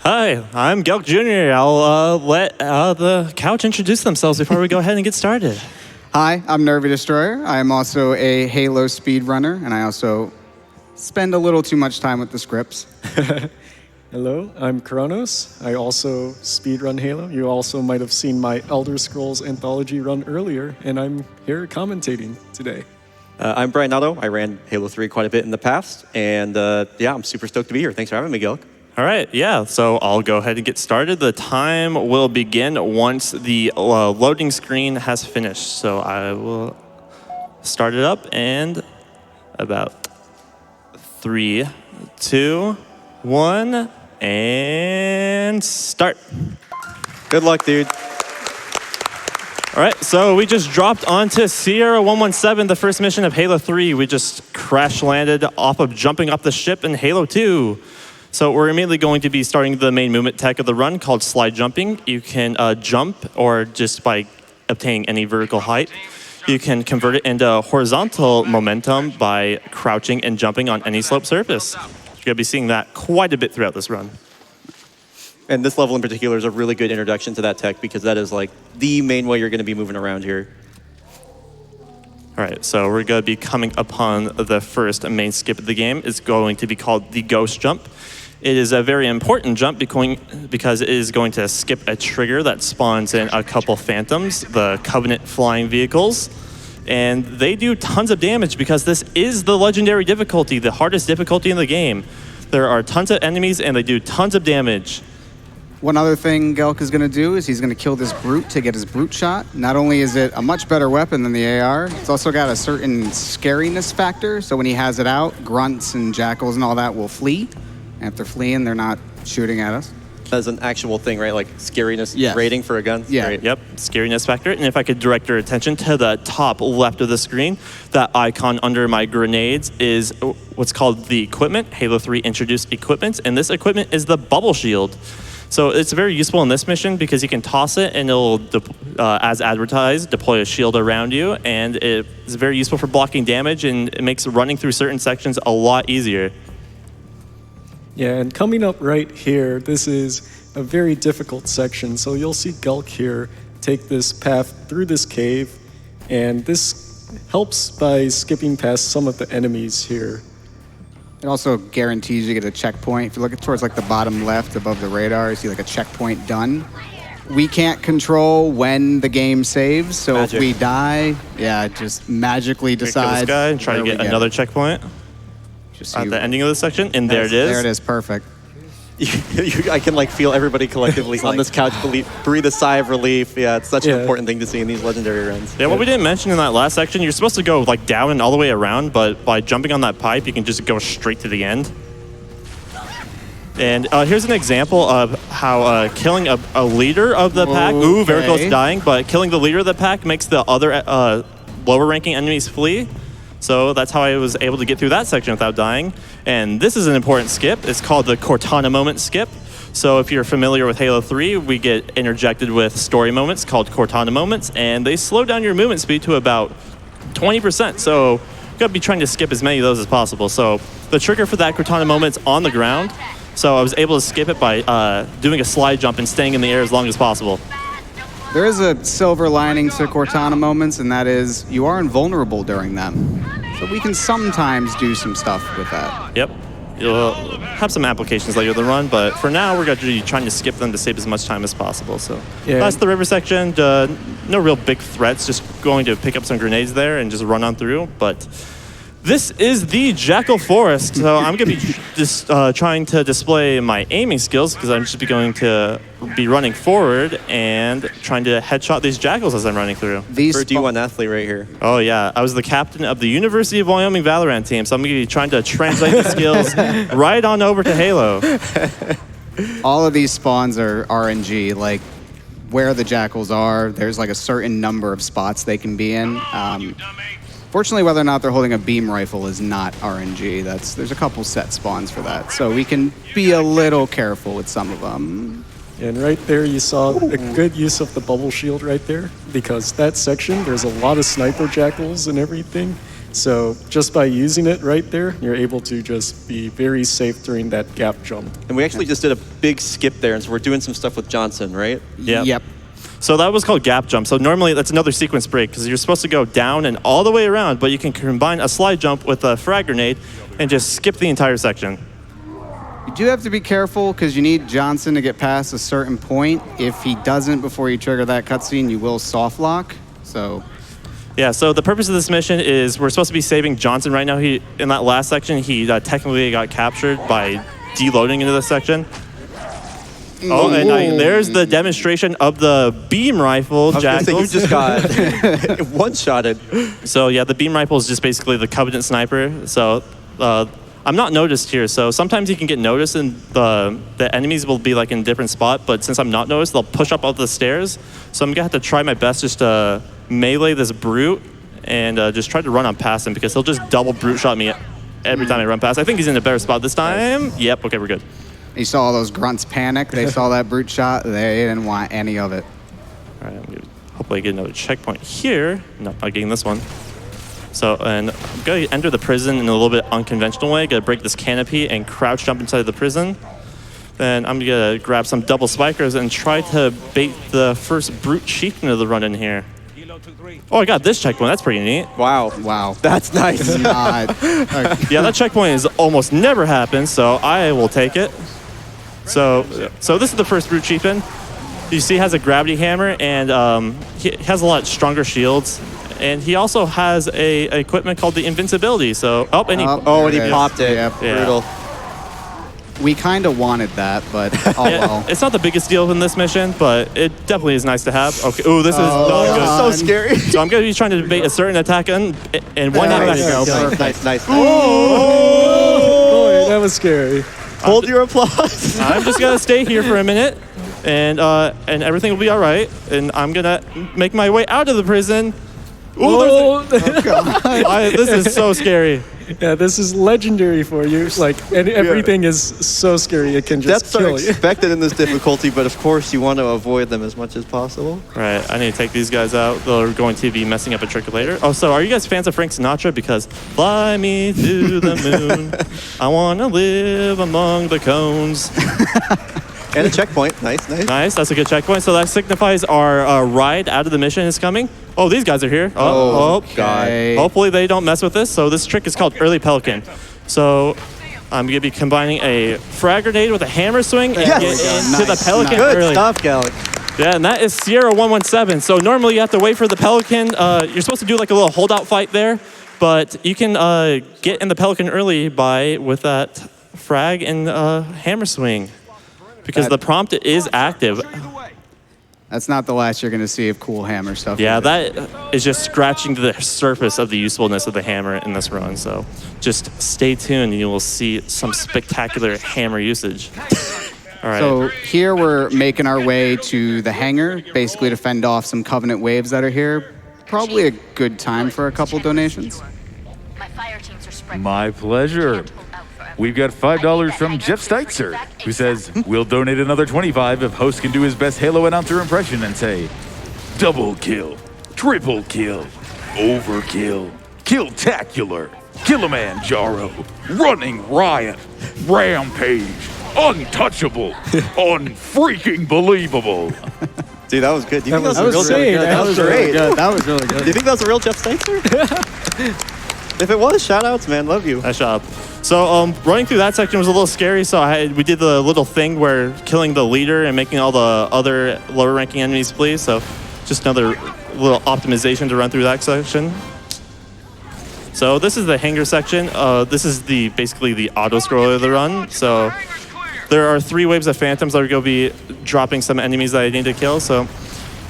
Hi, I'm Gelk Jr. I'll let the couch introduce themselves before we go ahead and get started. Hi, I'm nervydestroyer. I am also a Halo speedrunner, and I also spend a little too much time with the scripts. Hello, I'm Kronos. I also speedrun Halo. You also might have seen my Elder Scrolls Anthology run earlier, and I'm here commentating today. I'm bryonato. I ran Halo 3 quite a bit in the past, and yeah, I'm super stoked to be here. Thanks for having me, Gelk. All right, yeah, so I'll go ahead and get started. The time will begin once the loading screen has finished. So I will start it up and about 3, 2, 1, and start. Good luck, dude. All right, so we just dropped onto Sierra 117, the first mission of Halo 3. We just crash landed off of jumping off the ship in Halo 2. So we're immediately going to be starting the main movement tech of the run called slide jumping. You can jump, or just by obtaining any vertical height. You can convert it into horizontal momentum by crouching and jumping on any slope surface. You're going to be seeing that quite a bit throughout this run. And this level in particular is a really good introduction to that tech because that is like the main way you're going to be moving around here. All right, so we're going to be coming upon the first main skip of the game. It's going to be called the Ghost Jump. It is a very important jump because it is going to skip a trigger that spawns in a couple Phantoms, the Covenant flying vehicles. And they do tons of damage because this is the legendary difficulty, the hardest difficulty in the game. There are tons of enemies and they do tons of damage. One other thing Gelk is going to do is he's going to kill this brute to get his brute shot. Not only is it a much better weapon than the AR, it's also got a certain scariness factor. So when he has it out, grunts and jackals and all that will flee. And if they're fleeing, they're not shooting at us. That's an actual thing, right? Like scariness rating for a gun? Yeah. Great. Yep, scariness factor. And if I could direct your attention to the top left of the screen, that icon under my grenades is what's called the equipment. Halo 3 introduced equipment, and this equipment is the bubble shield. So it's very useful in this mission because you can toss it and it'll, as advertised, deploy a shield around you, and it's very useful for blocking damage, and it makes running through certain sections a lot easier. Yeah, and coming up right here, this is a very difficult section. So you'll see Gelk here take this path through this cave, and this helps by skipping past some of the enemies here. It also guarantees you get a checkpoint. If you look towards like the bottom left above the radar, you see like a checkpoint done. We can't control when the game saves, so Magic. if we die, yeah, it just magically Kill decides. this guy and try to get another checkpoint Just at the ending of the section, and there it is. There it is, perfect. I can like feel everybody collectively on this couch breathe a sigh of relief. Yeah, it's such an important thing to see in these legendary runs. Yeah, what we didn't mention in that last section, you're supposed to go like down and all the way around, but by jumping on that pipe, you can just go straight to the end. And here's an example of how killing a leader of the pack, very close to dying, but killing the leader of the pack makes the other lower ranking enemies flee. So that's how I was able to get through that section without dying. And this is an important skip. It's called the Cortana moment skip. So if you're familiar with Halo 3, we get interjected with story moments called Cortana moments, and they slow down your movement speed to about 20%. So you're gonna be trying to skip as many of those as possible. So the trigger for that Cortana moment's on the ground. So I was able to skip it by doing a slide jump and staying in the air as long as possible. There is a silver lining to Cortana moments, and that is you are invulnerable during them. So we can sometimes do some stuff with that. Yep. You'll have some applications later in the run, but for now, we're going to be trying to skip them to save as much time as possible. So that's the river section. No real big threats, just going to pick up some grenades there and just run on through. But this is the Jackal Forest, so I'm going to be just trying to display my aiming skills because I'm just going to be running forward and trying to headshot these jackals as I'm running through. For a D1 athlete right here. Oh yeah, I was the captain of the University of Wyoming Valorant team, so I'm going to be trying to translate the skills right on over to Halo. All of these spawns are RNG, like where the jackals are, there's like a certain number of spots they can be in. Fortunately, whether or not they're holding a beam rifle is not RNG. There's a couple set spawns for that, so we can be a little careful with some of them. And right there you saw a good use of the bubble shield right there, because that section, there's a lot of sniper jackals and everything. So just by using it right there, you're able to just be very safe during that gap jump. And we actually just did a big skip there, and so we're doing some stuff with Johnson, right? Yep. So that was called gap jump. So normally that's another sequence break because you're supposed to go down and all the way around, but you can combine a slide jump with a frag grenade and just skip the entire section. You do have to be careful because you need Johnson to get past a certain point. If he doesn't before you trigger that cutscene, you will soft lock. So Yeah, so the purpose of this mission is we're supposed to be saving Johnson right now. In that last section, he technically got captured by deloading into this section. Oh, and there's the demonstration of the beam rifle, Jackals. You just got one-shotted. So yeah, the beam rifle is just basically the Covenant sniper. So I'm not noticed here. So sometimes you can get noticed and the enemies will be like in a different spot. But since I'm not noticed, they'll push up the stairs. So I'm gonna have to try my best just to melee this brute and just try to run on past him because he'll just double brute shot me every time I run past. I think he's in a better spot this time. Yep, okay, we're good. you saw all those grunts panic. They saw that brute shot. They didn't want any of it. All right, I'm gonna hopefully get another checkpoint here. No, not getting this one. So, and I'm going to enter the prison in a little bit unconventional way. Going to break this canopy and crouch jump inside the prison. Then I'm going to grab some double spikers and try to bait the first brute chieftain of the run in here. Oh, I got this checkpoint. That's pretty neat. Wow. That's nice. Yeah, that checkpoint is almost never happens, so I will take it. So this is the first brute chieftain. You see, he has a gravity hammer, and he has a lot stronger shields. And he also has a equipment called the invincibility. So, and he popped it. Yep. Yeah. Brutal. We kind of wanted that, but oh well. It's not the biggest deal in this mission, but it definitely is nice to have. Okay. Ooh, this is not good. So scary. So I'm going to be trying to bait a certain attack and one There hit you go. back. Perfect. Nice. Boy, that was scary. Hold your applause. I'm just going to stay here for a minute, and everything will be all right. And I'm going to make my way out of the prison. Ooh, this is so scary. Yeah, this is legendary for you. Like, and everything is so scary, it can just Deaths are kill you. expected in this difficulty, but of course you want to avoid them as much as possible. Right, I need to take these guys out. They're going to be messing up a trick later. Oh, so are you guys fans of Frank Sinatra? Because fly me to the moon, I want to live among the cones. And a checkpoint. Nice. Nice, that's a good checkpoint. So that signifies our ride out of the mission is coming. Oh, these guys are here. God. Hopefully they don't mess with this. So this trick is called Early Pelican. So I'm going to be combining a frag grenade with a hammer swing and get into the Pelican Good early. stuff, Gallic. Yeah, and that is Sierra 117. So normally you have to wait for the Pelican. You're supposed to do like a little holdout fight there, but you can get in the Pelican early with that frag and hammer swing because the prompt is active. That's not the last you're going to see of cool hammer stuff. Yeah, either. that is just scratching the surface of the usefulness of the hammer in this run. So just stay tuned and you will see some spectacular hammer usage. All right. So here we're making our way to the hangar, basically to fend off some Covenant waves that are here. Probably a good time for a couple donations. My fire teams are spread. My pleasure. We've got $5 from Jeff Steitzer, who says, we'll donate another $25 if host can do his best Halo announcer impression and say, double kill, triple kill, overkill, kill-tacular, Kilimanjaro, running riot, rampage, untouchable, unfreaking believable. Dude, that was good. Do you think was that was a real insane. Jeff? That was great. really good. That was really Do good. you think that was a real Jeff Steitzer? If it was, shout outs, man. Love you. Nice job. So running through that section was a little scary. So we did the little thing where killing the leader and making all the other lower ranking enemies flee. So just another little optimization to run through that section. So this is the hangar section. This is basically the auto scroller of the run. So there are 3 waves of phantoms that are going to be dropping some enemies that I need to kill. So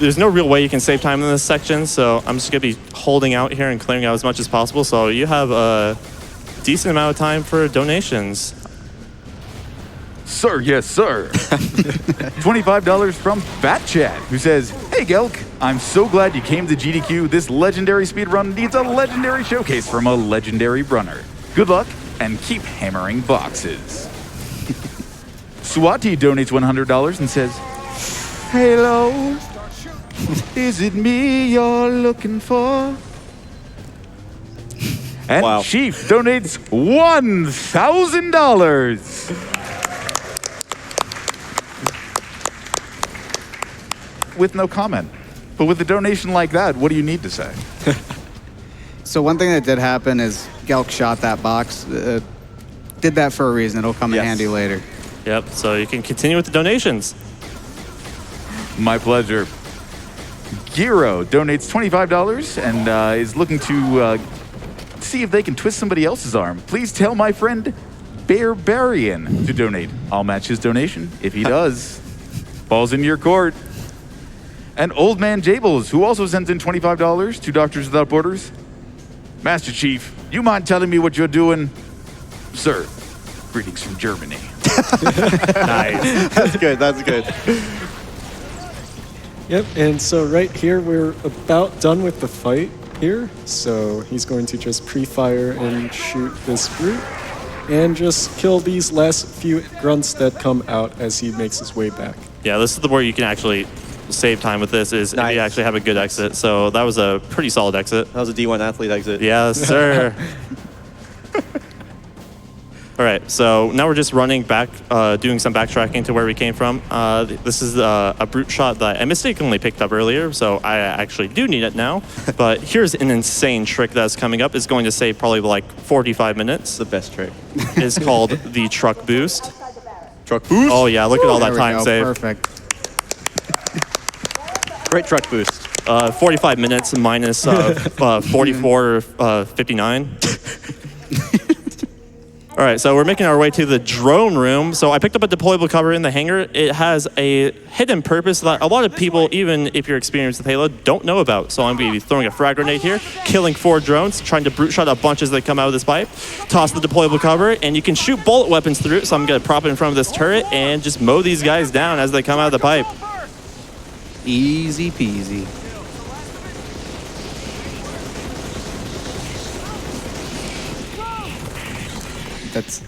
there's no real way you can save time in this section. So I'm just going to be holding out here and clearing out as much as possible. So you have a decent amount of time for donations. Sir, yes, sir. $25 from Fat Chat, who says, hey, Gelk, I'm so glad you came to GDQ. This legendary speedrun needs a legendary showcase from a legendary runner. Good luck, and keep hammering boxes. Swati donates $100 and says, hello, is it me you're looking for? And Wow. Chief donates $1,000. With no comment. But with a donation like that, what do you need to say? So one thing that did happen is Gelk shot that box. Did that for a reason. It'll come in Yes. handy later. Yep, so you can continue with the donations. My pleasure. Giro donates $25 and is looking to see if they can twist somebody else's arm. Please tell my friend Barbarian to donate. I'll match his donation if he does. Ball's in your court. And Old Man Jables, who also sends in $25 to Doctors Without Borders. Master Chief, you mind telling me what you're doing? Sir, greetings from Germany. Nice. That's good. That's good. Yep, and so right here, we're about done with the fight here. So he's going to just pre-fire and shoot this brute and just kill these last few grunts that come out as he makes his way back. Yeah, this is the where you can actually save time with this is if Nice. you actually have a good exit. So that was a pretty solid exit. That was a D1 athlete exit. Yes, sir. All right, so now we're just running back, doing some backtracking to where we came from. This is a brute shot that I mistakenly picked up earlier, so I actually do need it now. But here's an insane trick that's coming up. It's going to save probably like 45 minutes. The best trick. It's called the truck boost. Truck boost. Oh yeah, look at all There that we time go. saved. Perfect. Great truck boost. 45 minutes minus 44 59. All right, so we're making our way to the drone room. So I picked up a deployable cover in the hangar. It has a hidden purpose that a lot of people, even if you're experienced with Halo, don't know about. So I'm going to be throwing a frag grenade here, killing 4 drones, trying to brute shot a bunch as they come out of this pipe, toss the deployable cover, and you can shoot bullet weapons through it. So I'm going to prop it in front of this turret and just mow these guys down as they come out of the pipe. Easy peasy. That's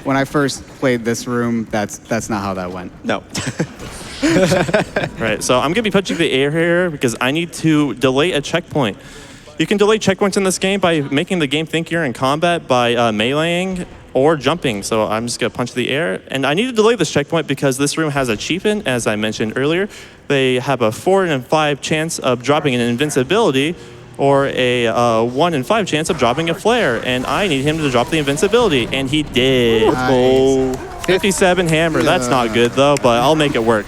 when I first played this room. That's not how that went. No. Right, so I'm going to be punching the air here because I need to delay a checkpoint. You can delay checkpoints in this game by making the game think you're in combat by meleeing or jumping. So I'm just going to punch the air. And I need to delay this checkpoint because this room has a achievement, as I mentioned earlier. They have a 4 in 5 chance of dropping an invincibility or a 1 in 5 chance of dropping a flare. And I need him to drop the invincibility, and he did. Nice. 57 hammer, that's not good though, but I'll make it work.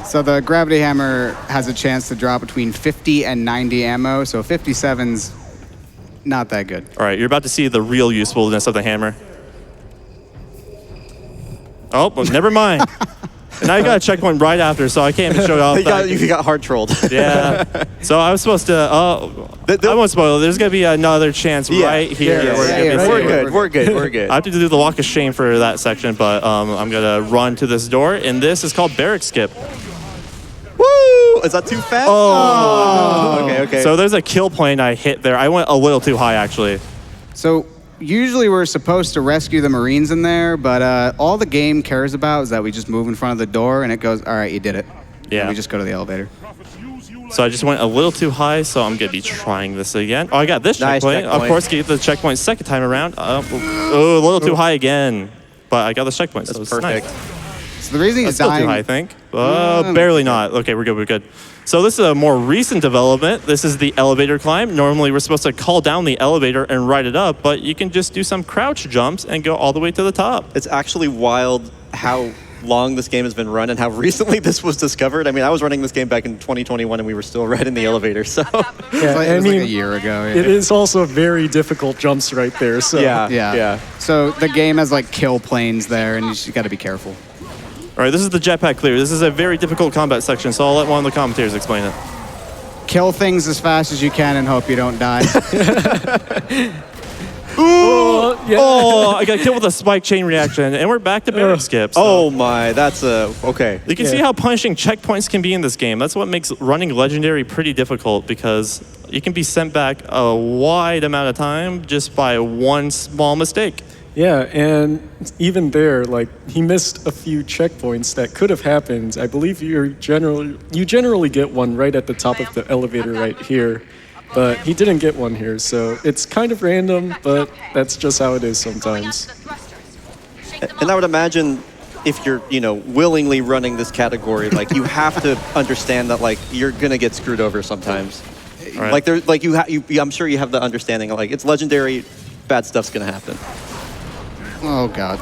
So the gravity hammer has a chance to drop between 50 and 90 ammo. So 57's not that good. All right, you're about to see the real usefulness of the hammer. Oh, well, never mind. And now you got a checkpoint right after, so I can't even show it off. You got hard trolled. Yeah. So I was supposed to. I won't spoil it. There's gonna be another chance right here. Yeah, where yeah, you're gonna right see We're it. here. good. We're good. We're good. I have to do the walk of shame for that section, but I'm gonna run to this door, and this is called barrack skip. Woo! Is that too fast? Oh. Okay. So there's a kill plane I hit there. I went a little too high, actually. So usually we're supposed to rescue the Marines in there, but all the game cares about is that we just move in front of the door and it goes, all right, you did it. Yeah. And we just go to the elevator. So I just went a little too high, so I'm gonna be trying this again. Oh, I got this Nice checkpoint. Of checkpoint. course, get the checkpoint second time around. Oh, a little too high again. But I got the checkpoint, so That's it's perfect. nice. So the reason he's That's still dying. too high, I think. Barely not. Okay, we're good. So this is a more recent development. This is the elevator climb. Normally, we're supposed to call down the elevator and ride it up, but you can just do some crouch jumps and go all the way to the top. It's actually wild how long this game has been run and how recently this was discovered. I mean, I was running this game back in 2021 and we were still riding the elevator, so. Yeah, It was like a year ago. It is also very difficult jumps right there. So Yeah. So the game has like kill planes there, and you just got to be careful. All right, this is the jetpack clear. This is a very difficult combat section, so I'll let one of the commentators explain it. Kill things as fast as you can and hope you don't die. Oh, I got killed with a spike chain reaction, and we're back to barrack skip. So. Oh my, that's okay. You can see how punishing checkpoints can be in this game. That's what makes running Legendary pretty difficult because you can be sent back a wide amount of time just by one small mistake. Yeah, and even there, like, he missed a few checkpoints that could have happened. I believe you generally get one right at the top of the elevator right here. but he didn't get one here, so it's kind of random, but that's just how it is sometimes. And I would imagine if you're, willingly running this category, like you have to understand that like you're gonna get screwed over sometimes. Right. Like there, like I'm sure you have the understanding of like it's legendary, bad stuff's gonna happen. Oh God.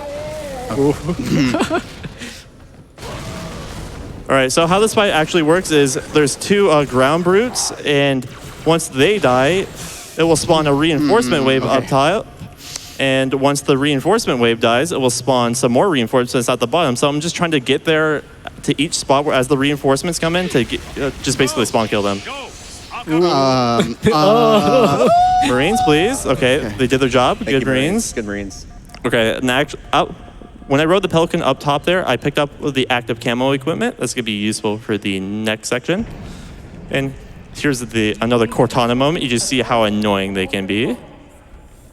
All right, so how this fight actually works is there's two ground brutes, and once they die, it will spawn a reinforcement wave up top. And once the reinforcement wave dies, it will spawn some more reinforcements at the bottom. So I'm just trying to get there to each spot where as the reinforcements come in to just basically spawn kill them. Marines, please. Okay, they did their job. Good Marines. Good Marines. Okay, and when I rode the Pelican up top there, I picked up the active camo equipment. That's going to be useful for the next section. And here's another Cortana moment. You just see how annoying they can be.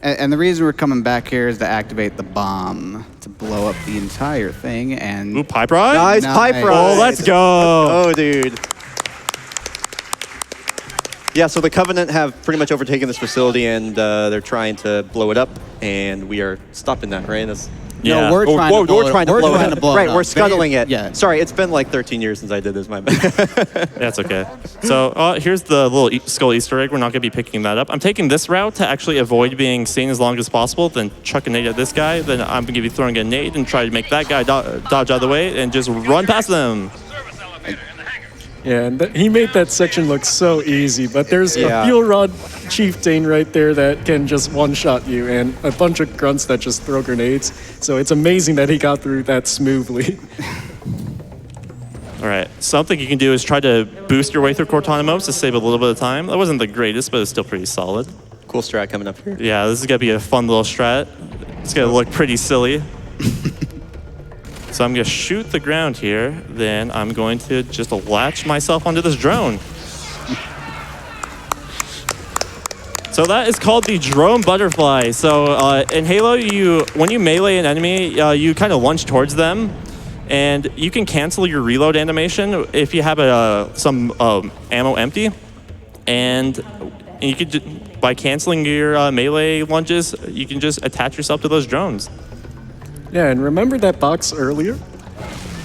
And the reason we're coming back here is to activate the bomb to blow up the entire thing. And Ooh, pipe ride? Nice pipe ride. Oh, let's go. Oh, dude. Yeah, so the Covenant have pretty much overtaken this facility, and they're trying to blow it up, and we are stopping that, right? Yeah. No, we're trying to blow it up. We're trying to blow it Right, up. we're scuttling it. Yeah. Sorry, it's been like 13 years since I did this, my bad. That's okay. So here's the little skull Easter egg. We're not going to be picking that up. I'm taking this route to actually avoid being seen as long as possible, then chuck a nade at this guy, then I'm going to be throwing a nade and try to make that guy dodge out of the way and just run past them. Yeah, and he made that section look so easy, but there's a fuel rod chieftain right there that can just one-shot you, and a bunch of grunts that just throw grenades. So it's amazing that he got through that smoothly. All right, something you can do is try to boost your way through Cortana modes to save a little bit of time. That wasn't the greatest, but it's still pretty solid. Cool strat coming up here. Yeah, this is going to be a fun little strat. It's going to look pretty silly. So I'm going to shoot the ground here, then I'm going to just latch myself onto this drone. So that is called the drone butterfly. So in Halo, when you melee an enemy, you kind of lunge towards them, and you can cancel your reload animation if you have some ammo empty. And you could, by canceling your melee lunges, you can just attach yourself to those drones. Yeah, and remember that box earlier?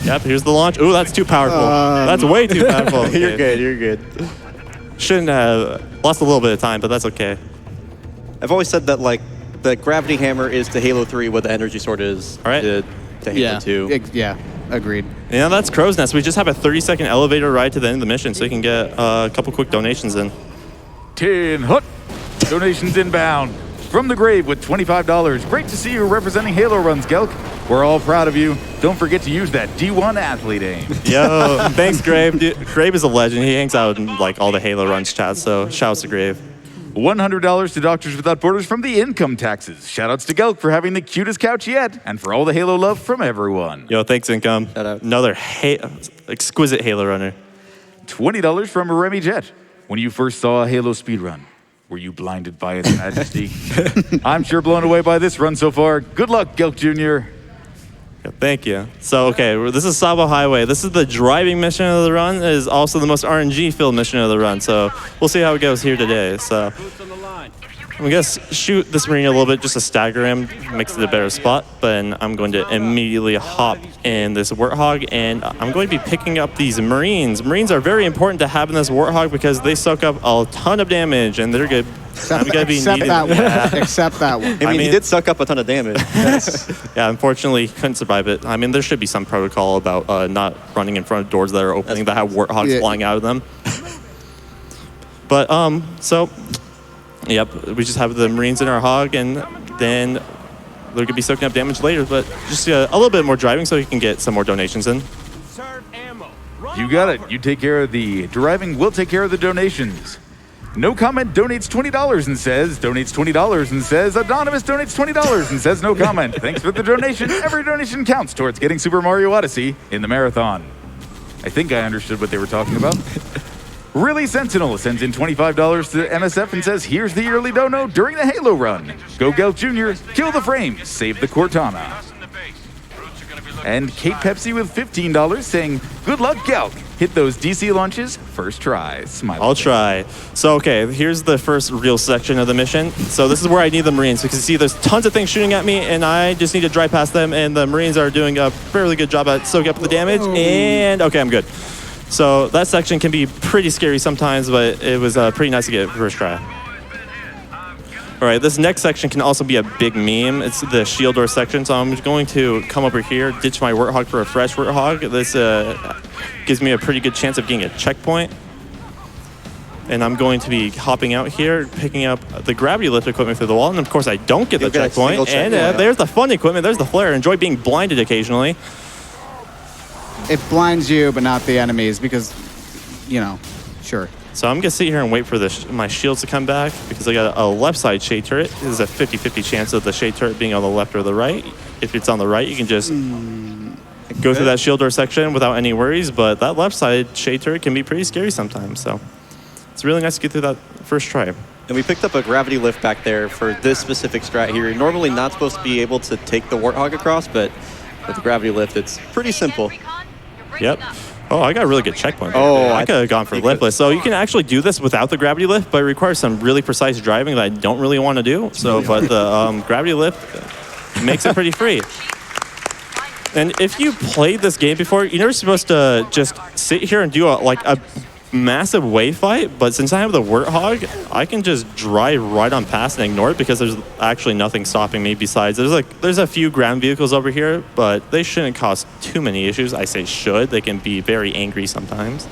Yep, here's the launch. Ooh, that's too powerful. That's way too powerful. Okay. You're good. Shouldn't have lost a little bit of time, but that's okay. I've always said that, like, the gravity hammer is to Halo 3 what the energy sword is to Halo 2. Yeah, agreed. Yeah, that's Crow's Nest. We just have a 30-second elevator ride to the end of the mission, so you can get a couple quick donations in. Tin Hut. Donations inbound. From the grave with $25. Great to see you representing Halo runs, Gelk. We're all proud of you. Don't forget to use that D1 athlete aim. Yo, thanks, Grave. Grave is a legend. He hangs out in like all the Halo runs chats, so shouts to Grave. $100 to Doctors Without Borders from the income taxes. Shoutouts to Gelk for having the cutest couch yet, and for all the Halo love from everyone. Yo, thanks, Income. Shout out. Another exquisite Halo runner. $20 from Remy Jet. When you first saw a Halo speedrun, were you blinded by its majesty? I'm sure blown away by this run so far. Good luck, Gelk Jr. Yeah, thank you. So, okay, this is Sabo Highway. This is the driving mission of the run. It is also the most RNG-filled mission of the run. So we'll see how it goes here today. So I'm going to shoot this Marine a little bit just to stagger him, makes it a better spot. But I'm going to immediately hop in this Warthog, and I'm going to be picking up these Marines. Marines are very important to have in this Warthog because they soak up a ton of damage, and they're good. Except that one. Except that one. I mean, he did suck up a ton of damage. Yeah, unfortunately, he couldn't survive it. I mean, there should be some protocol about not running in front of doors that are opening that have Warthogs flying out of them. But, so, yep, we just have the Marines in our hog, and then they're going to be soaking up damage later, but just a little bit more driving so you can get some more donations in. You got it. You take care of the driving, we'll take care of the donations. No comment donates $20 and says, anonymous donates $20 and says no comment. Thanks for the donation. Every donation counts towards getting Super Mario Odyssey in the marathon. I think I understood what they were talking about. Really Sentinel sends in $25 to MSF and says, here's the yearly dono during the Halo run. Go Gelk Jr., kill the frame, save the Cortana. And Kate Pepsi with $15 saying, good luck, Gelk. Hit those DC launches first try. Smile. I'll try. So, okay, here's the first real section of the mission. So this is where I need the Marines, because you see there's tons of things shooting at me, and I just need to drive past them, and the Marines are doing a fairly good job at soaking up the damage, and okay, I'm good. So that section can be pretty scary sometimes, but it was pretty nice to get first try. All right, this next section can also be a big meme. It's the shield door section, so I'm going to come over here, ditch my Warthog for a fresh Warthog. This gives me a pretty good chance of getting a checkpoint. And I'm going to be hopping out here, picking up the gravity lift equipment through the wall, and of course I don't get the checkpoint. And there's the fun equipment, there's the flare. Enjoy being blinded occasionally. It blinds you, but not the enemies, because, you know, sure. So I'm gonna sit here and wait for my shields to come back, because I got a left side shade turret. There's a 50-50 chance of the shade turret being on the left or the right. If it's on the right, you can just go through that shield door section without any worries, but that left side shade turret can be pretty scary sometimes, so it's really nice to get through that first try. And we picked up a gravity lift back there for this specific strat here. You're normally not supposed to be able to take the Warthog across, but with the gravity lift, it's pretty simple. Yep. Oh, I got a really good checkpoint. Oh, I could have gone for liftless. So you can actually do this without the gravity lift, but it requires some really precise driving that I don't really want to do. So, but the gravity lift makes it pretty free. And if you played this game before, you're never supposed to just sit here and do a massive wave fight. But since I have the Warthog, I can just drive right on past and ignore it, because there's actually nothing stopping me besides there's a few ground vehicles over here, but they shouldn't cause too many issues. I say should. They can be very angry sometimes.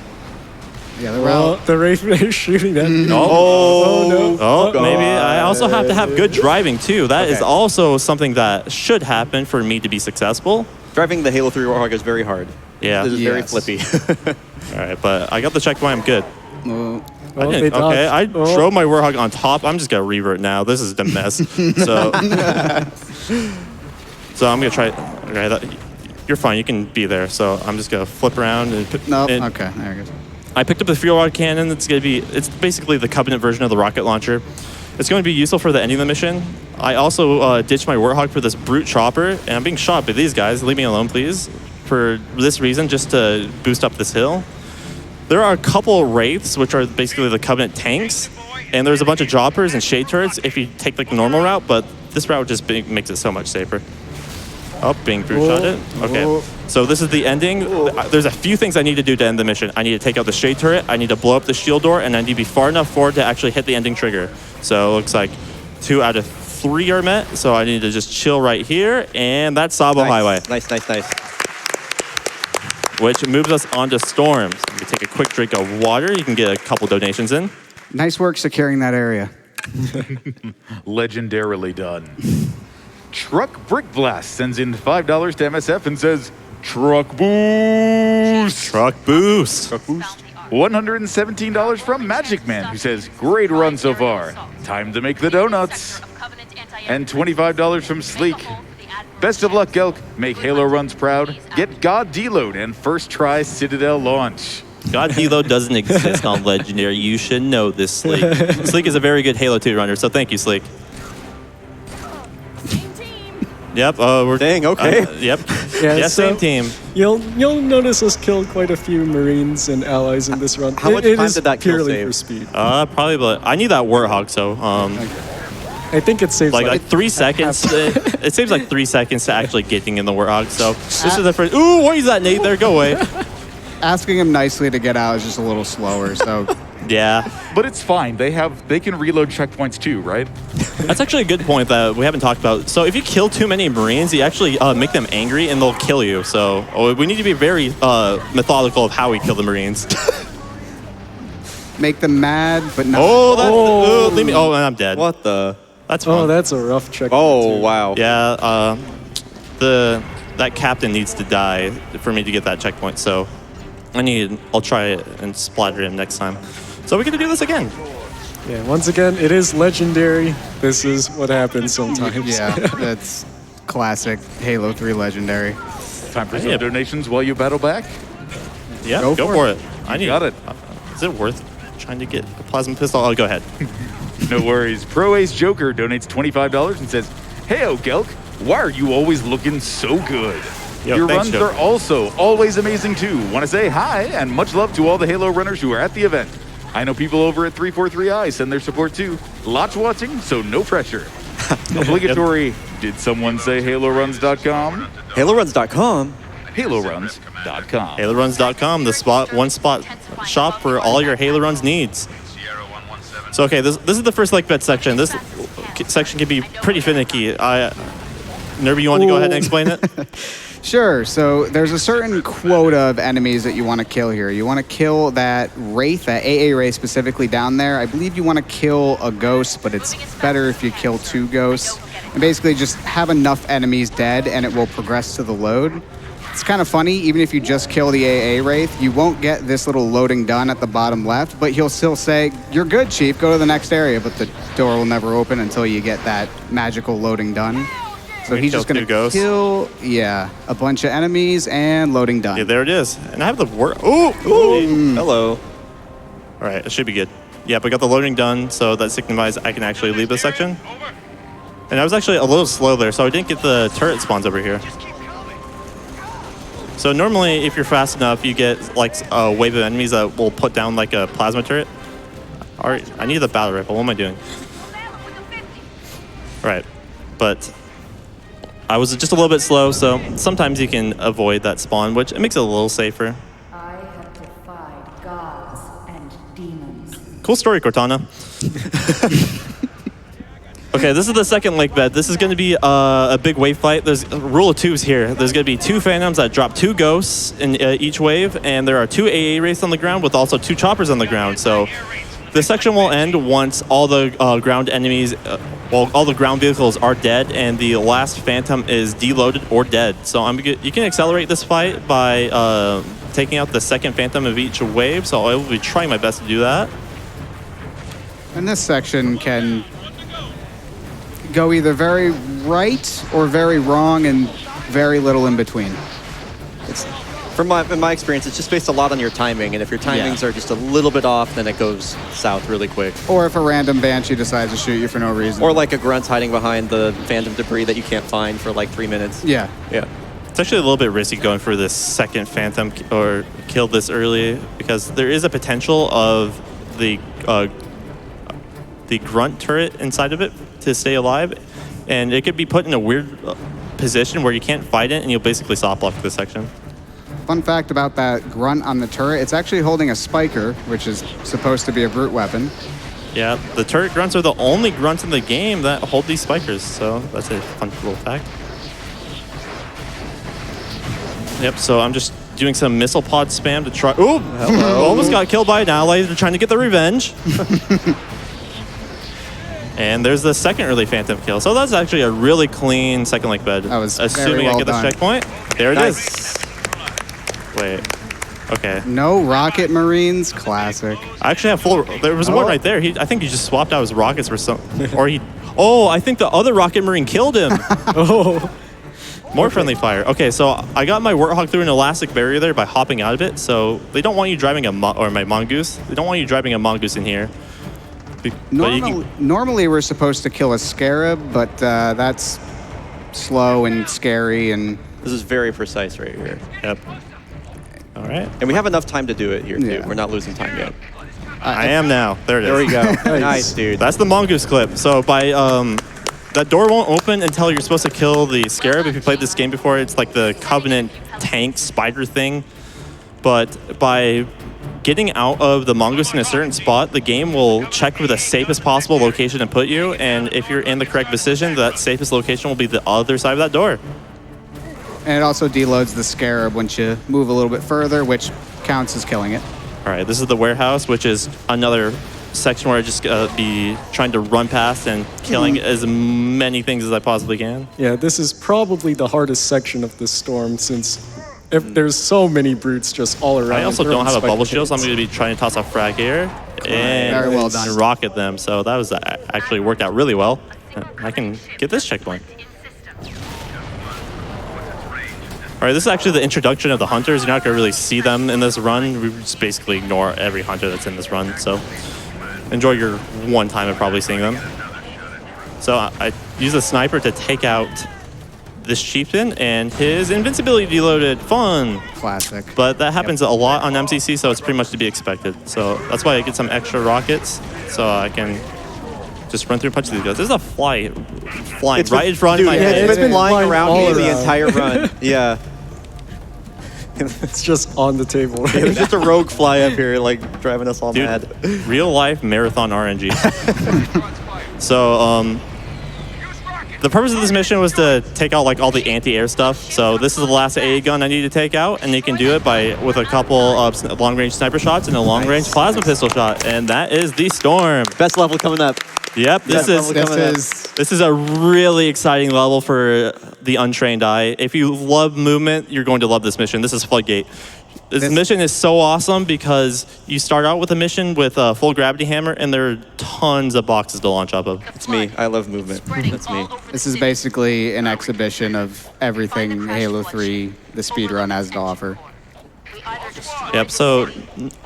Yeah, the Well, the Wraith is shooting at me. Oh, no. Oh, maybe I also have to have good driving too. That is also something that should happen for me to be successful. Driving the Halo 3 Warthog is very hard. Yeah. This is very Yes. flippy. All right, but I got the checkpoint. I'm good. Oh, I they didn't- okay, I dodged. Oh. drove my Warthog on top. I'm just gonna revert now. This is a mess. So I'm gonna try. Okay, you're fine. You can be there. So I'm just gonna flip around and. Nope. and Okay. There it goes. I picked up the fuel rod cannon. It's basically the Covenant version of the rocket launcher. It's going to be useful for the ending of the mission. I also ditched my Warthog for this brute chopper, and I'm being shot by these guys. Leave me alone, please. For this reason, just to boost up this hill. There are a couple wraiths, which are basically the Covenant tanks, and there's a bunch of droppers and shade turrets if you take the normal route, but this route just makes it so much safer. Oh, being brute shotted. Okay, so this is the ending. There's a few things I need to do to end the mission. I need to take out the shade turret, I need to blow up the shield door, and I need to be far enough forward to actually hit the ending trigger. So it looks like 2 out of 3 are met, so I need to just chill right here, and that's Sabo Highway, Nice. which moves us onto Storms. You can take a quick drink of water. You can get a couple donations in. Nice work securing that area. Legendarily done. Truck Brick Blast sends in $5 to MSF and says, Truck Boost! Truck boost. $117 from Magic Man, who says, great run so far. Time to make the donuts. And $25 from Sleek. Best of luck, Gelk. Make Halo runs proud. Get God Deload and first try Citadel launch. God Deload doesn't exist on Legendary. You should know this, Sleek. Sleek is a very good Halo 2 runner, so thank you, Sleek. Yep. We're Dang, okay. Yep. Yeah, Same team. You'll notice us kill quite a few Marines and allies in this run. How much It time is did that kill purely save? for speed. Probably, but I need that Warthog, so I think it saves like 3 seconds. It saves like 3 seconds to actually getting in the Warthog. So this is the first. Ooh, what is that, Nate? There, go away. Asking him nicely to get out is just a little slower. So Yeah, But it's fine. They can reload checkpoints too, right? that's actually a good point that we haven't talked about. So if you kill too many Marines, you actually make them angry and they'll kill you. So we need to be very methodical of how we kill the Marines. make them mad, but not. Leave me. Oh, and I'm dead. What the? That's fun. Oh, that's a rough check. Oh, wow. Yeah, that captain needs to die for me to get that checkpoint. So I'll try it and splatter him next time. So we're gonna do this again. Yeah, once again, it is legendary. This is what happens sometimes. Yeah, that's classic Halo 3 Legendary. Time for some donations while you battle back. Yeah, Go go for for it. I need. Got it. Is it worth trying to get a plasma pistol? Oh, go ahead. No worries. Pro Ace Joker donates $25 and says, Hey, Gelk, why are you always looking so good? Yo, Your thanks, runs Joe. are also always amazing too. Want to say hi and much love to all the Halo runners who are at the event. I know people over at 343i send their support too. Lots watching, so no pressure. Obligatory, did someone say HaloRuns.com? HaloRuns.com. HaloRuns.com. HaloRuns.com, the one-spot shop for all your Halo Runs needs. So, okay, this is the first like bet section. This section can be pretty finicky. Nervy, you want to go ahead and explain it? Sure. So there's a certain quota of enemies that you want to kill here. You want to kill that Wraith, that AA Wraith specifically down there. I believe you want to kill a ghost, but it's better if you kill 2 ghosts. And basically just have enough enemies dead and it will progress to the load. It's kind of funny, even if you just kill the AA Wraith, you won't get this little loading done at the bottom left, but he'll still say, "You're good, Chief, go to the next area," but the door will never open until you get that magical loading done. So he's just going to kill, a bunch of enemies and loading done. Yeah, there it is. And I have the word. Ooh! Hello. All right, it should be good. Yep, I got the loading done, so that signifies I can actually leave this section. And I was actually a little slow there, so I didn't get the turret spawns over here. So normally, if you're fast enough, you get like a wave of enemies that will put down like a plasma turret. All right, I need the battle rifle. What am I doing? All right, but I was just a little bit slow, so sometimes you can avoid that spawn, which it makes it a little safer. I have defied gods and demons. Cool story, Cortana. Okay, this is the second lake bed. This is going to be a big wave fight. There's a rule of 2s here. There's going to be 2 phantoms that drop 2 ghosts in each wave, and there are 2 AA Wraiths on the ground with also 2 choppers on the ground. So this section will end once all the ground enemies, all the ground vehicles are dead, and the last phantom is deloaded or dead. So you can accelerate this fight by taking out the second phantom of each wave. So I will be trying my best to do that. And this section can go either very right or very wrong and very little in between. In my experience, it's just based a lot on your timing, and if your timings are just a little bit off, then it goes south really quick. Or if a random banshee decides to shoot you for no reason. Or like a grunt's hiding behind the phantom debris that you can't find for like 3 minutes. Yeah. Yeah. It's actually a little bit risky going for this second phantom or kill this early, because there is a potential of the grunt turret inside of it to stay alive, and it could be put in a weird position where you can't fight it, and you'll basically soft block this section. Fun fact about that grunt on the turret, it's actually holding a spiker, which is supposed to be a brute weapon. Yeah, the turret grunts are the only grunts in the game that hold these spikers, so that's a fun little fact. Yep, so I'm just doing some missile pod spam to try. Ooh! Almost got killed by an ally. They're trying to get the revenge. And there's the second early phantom kill. So that's actually a really clean second lake bed. That was assuming very well I get this done. checkpoint. There it is. Nice. Wait. Okay. No Rocket Marines, classic. I actually have full. There was one right there. I think he just swapped out his rockets for some. Or he. Oh, I think the other Rocket Marine killed him. More friendly fire. Okay, so I got my Warthog through an elastic barrier there by hopping out of it. So they don't want you driving or my mongoose. They don't want you driving a mongoose in here. Normally we're supposed to kill a scarab, but that's slow and scary, and This is very precise right here. Yep. All right. And we have enough time to do it here, too. Yeah. We're not losing time yet. I am now. There it is. There we go. Nice, dude. That's the mongoose clip. So by that door won't open until you're supposed to kill the scarab. If you played this game before, it's like the Covenant tank spider thing. But by getting out of the mongoose in a certain spot, the game will check for the safest possible location to put you. And if you're in the correct position, that safest location will be the other side of that door. and it also deloads the scarab once you move a little bit further, which counts as killing it. All right, this is the warehouse, which is another section where I just be trying to run past and killing as many things as I possibly can. Yeah, this is probably the hardest section of this storm since there's so many brutes just all around. I also They're don't on have a spike bubble shield, so I'm rockets. going to be trying to toss a frag air and Very well done. rocket them. So that was actually worked out really well. I can get this checkpoint. All right, this is actually the introduction of the hunters. You're not going to really see them in this run. We just basically ignore every hunter that's in this run. So enjoy your one time of probably seeing them. So I use a sniper to take out this chieftain, and his invincibility deloaded. Fun. Classic. But that happens a lot on MCC, so it's pretty much to be expected. So that's why I get some extra rockets, so I can just run through and punch these guys. There's a flying right in front of my head. It's been flying around all me the around. entire run. Yeah. It's just on the table. It was just a rogue fly up here, like, driving us all Dude, mad. real life marathon RNG. So, the purpose of this mission was to take out like all the anti-air stuff. So this is the last AA gun I need to take out, and you can do it with a couple of long-range sniper shots and a long-range plasma pistol shot, and that is the Storm. Best level coming up. Yep, this is a really exciting level for the untrained eye. If you love movement, you're going to love this mission. This is Floodgate. This mission is so awesome because you start out with a mission with a full gravity hammer, and there are tons of boxes to launch off of. It's me. I love movement. That's me. This is basically an exhibition of everything Halo 3, the speedrun, has to offer. Yep, so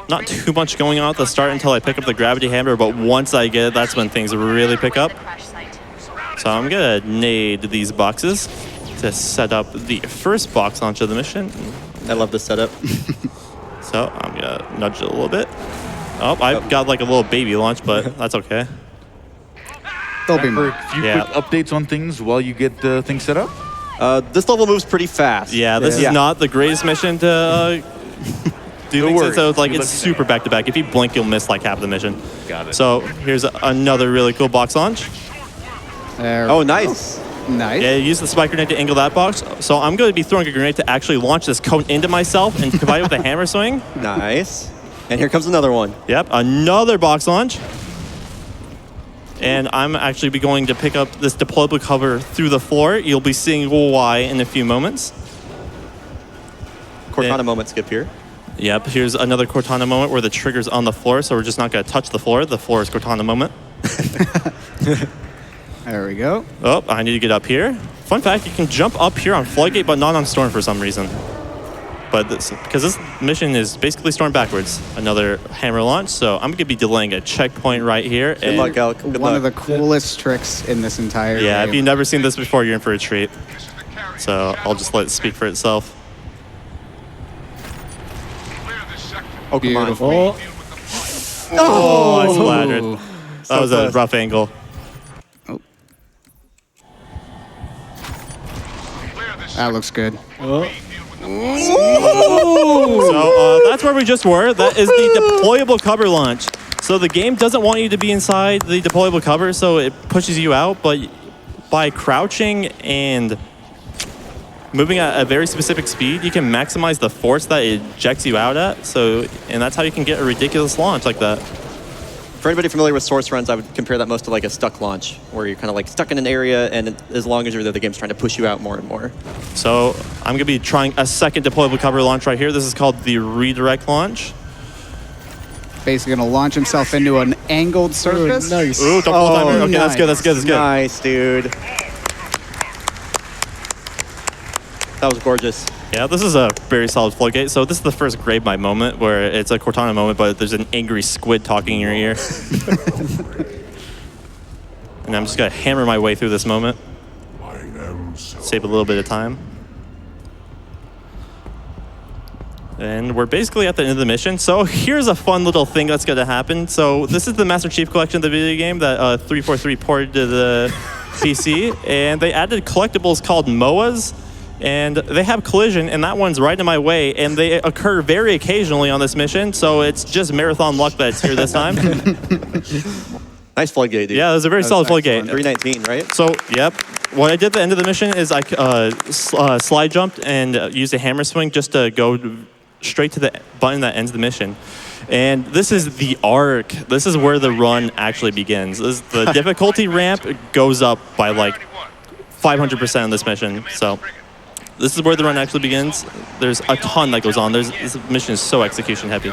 not too much going on at the start until I pick up the gravity hammer, but once I get it, that's when things really pick up. So I'm gonna nade these boxes to set up the first box launch of the mission. I love this setup. So I'm gonna nudge it a little bit. Oh, I've got like a little baby launch, but that's okay. There'll be For more. a few Yeah. quick updates on things while you get things set up. This level moves pretty fast. Yeah, this is not the greatest mission to do things in, so it's like it's super back-to-back. If you blink, you'll miss like half of the mission. Got it. So here's another really cool box launch. There. Oh, nice. Nice. Yeah, use the spike grenade to angle that box. So I'm going to be throwing a grenade to actually launch this cone into myself and combine it with a hammer swing. Nice. And here comes another one. Yep, another box launch. And I'm actually be going to pick up this deployable cover through the floor. You'll be seeing why in a few moments. Cortana Yeah. moment skip here. Yep, here's another Cortana moment where the trigger's on the floor, so we're just not going to touch the floor. The floor is Cortana moment. There we go. Oh, I need to get up here. Fun fact, you can jump up here on Floodgate, but not on Storm for some reason. But because this mission is basically Storm backwards. Another hammer launch, so I'm going to be delaying a checkpoint right here. Good luck, Alec. Good One luck. of the coolest tricks in this entire Yeah, game. if you've never seen this before, you're in for a treat. So I'll just let it speak for itself. Oh, come on. Beautiful. Oh, I splattered. That was a close. rough angle. That looks good. So that's where we just were. That is the deployable cover launch. So the game doesn't want you to be inside the deployable cover, so it pushes you out. But by crouching and moving at a very specific speed, you can maximize the force that it ejects you out at. And that's how you can get a ridiculous launch like that. For anybody familiar with source runs, I would compare that most to like a stuck launch, where you're kind of like stuck in an area, and as long as you're there, the game's trying to push you out more and more. So I'm going to be trying a second deployable cover launch right here. This is called the redirect launch. Basically going to launch himself into an angled surface. Nice. Ooh, double timer. Okay, that's good, that's good, that's good. Nice, dude. That was gorgeous. Yeah, this is a very solid Floodgate. So this is the first grade by moment where it's a Cortana moment, but there's an angry squid talking in your ear. And I'm just going to hammer my way through this moment. Save a little bit of time. And we're basically at the end of the mission. So here's a fun little thing that's going to happen. So this is the Master Chief Collection of the video game that 343 ported to the PC. And they added collectibles called MOAs. And they have collision, and that one's right in my way, and they occur very occasionally on this mission, so it's just marathon luck that it's here this time. Nice Floodgate, dude. Yeah, it was a very solid Floodgate. 319, right? So, yep. What I did at the end of the mission is I slide jumped and used a hammer swing just to go straight to the button that ends the mission. And this is the arc. This is where the run actually begins. The difficulty ramp goes up by like 500% on this mission, so this is where the run actually begins. There's a ton that goes on. This mission is so execution heavy.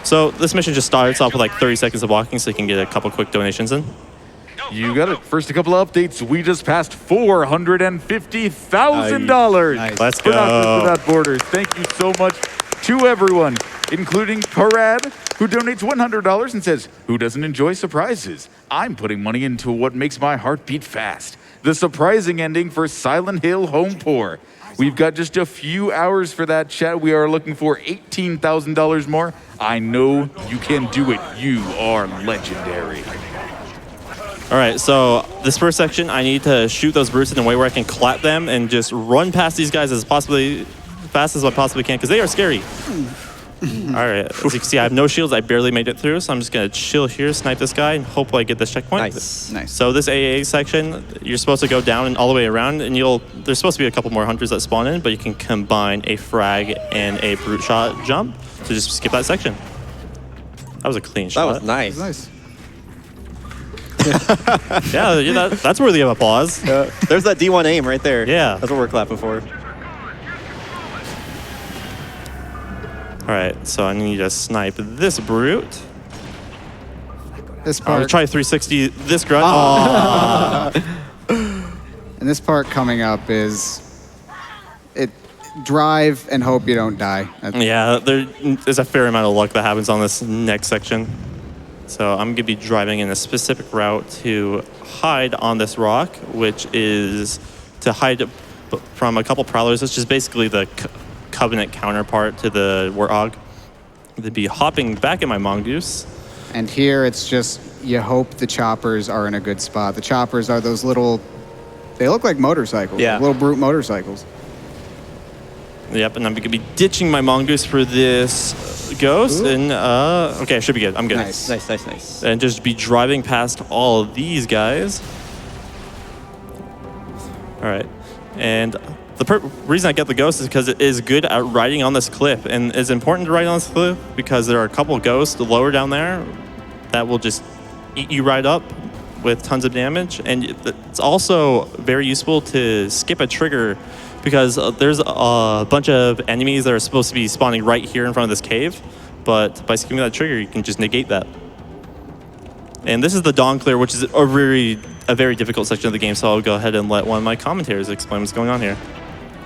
So this mission just starts off with like 30 seconds of walking, so you can get a couple quick donations in. You got it. First, a couple of updates. We just passed $450,000. Nice. Let's For Doctors go. Without Borders. Thank you so much to everyone, including Parad, who donates $100 and says, "Who doesn't enjoy surprises? I'm putting money into what makes my heart beat fast. the surprising ending for Silent Hill Home Pour. We've got just a few hours for that, chat. We are looking for $18,000 more. I know you can do it. You are legendary. All right, so this first section, I need to shoot those brutes in a way where I can clap them and just run past these guys as fast as I possibly can, because they are scary. All right, as you can see, I have no shields. I barely made it through, so I'm just going to chill here, snipe this guy, and hopefully I get this checkpoint. Nice. So this AAA section, you're supposed to go down and all the way around, and there's supposed to be a couple more hunters that spawn in, but you can combine a frag and a brute shot jump, so just skip that section. That was a clean shot. That was nice. Nice. Yeah, that's worthy of applause. There's that D1 aim right there. Yeah. That's what we're clapping for. All right, so I need to snipe this brute. This I'll part, try 360 this grunt. and this part coming up is drive and hope you don't die. Yeah, there's a fair amount of luck that happens on this next section. So I'm gonna be driving in a specific route to hide on this rock, which is to hide from a couple prowlers. It's just basically the Covenant counterpart to the Warthog. They'd be hopping back in my mongoose. And here it's just, you hope the choppers are in a good spot. The choppers are those little, they look like motorcycles. Yeah. Little brute motorcycles. Yep, and I'm gonna be ditching my mongoose for this ghost. Ooh. And okay, I should be good. I'm good. Nice. And just be driving past all of these guys. All right, and the reason I get the ghost is because it is good at riding on this cliff, and it's important to ride on this cliff because there are a couple ghosts lower down there that will just eat you right up with tons of damage, and it's also very useful to skip a trigger because there's a bunch of enemies that are supposed to be spawning right here in front of this cave, but by skipping that trigger, you can just negate that. And this is the Dawn Clear, which is a very difficult section of the game, so I'll go ahead and let one of my commentators explain what's going on here.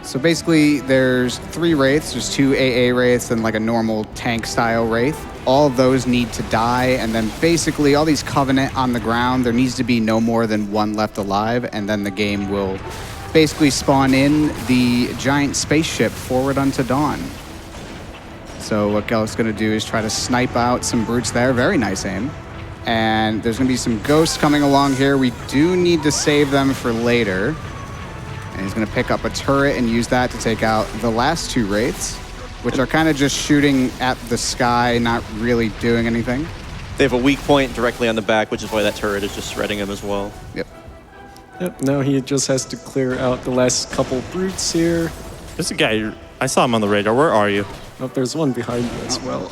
So basically, there's 3 wraiths. There's 2 AA wraiths and like a normal tank-style wraith. All of those need to die, and then basically all these Covenant on the ground, there needs to be no more than 1 left alive, and then the game will basically spawn in the giant spaceship forward unto dawn. So what Gelk's going to do is try to snipe out some brutes there. Very nice aim. And there's going to be some ghosts coming along here. We do need to save them for later. And he's going to pick up a turret and use that to take out the last 2 wraiths, which are kind of just shooting at the sky, not really doing anything. They have a weak point directly on the back, which is why that turret is just shredding them as well. Yep. Yep, now he just has to clear out the last couple brutes here. There's a guy, I saw him on the radar. Where are you? Oh, there's one behind you as well.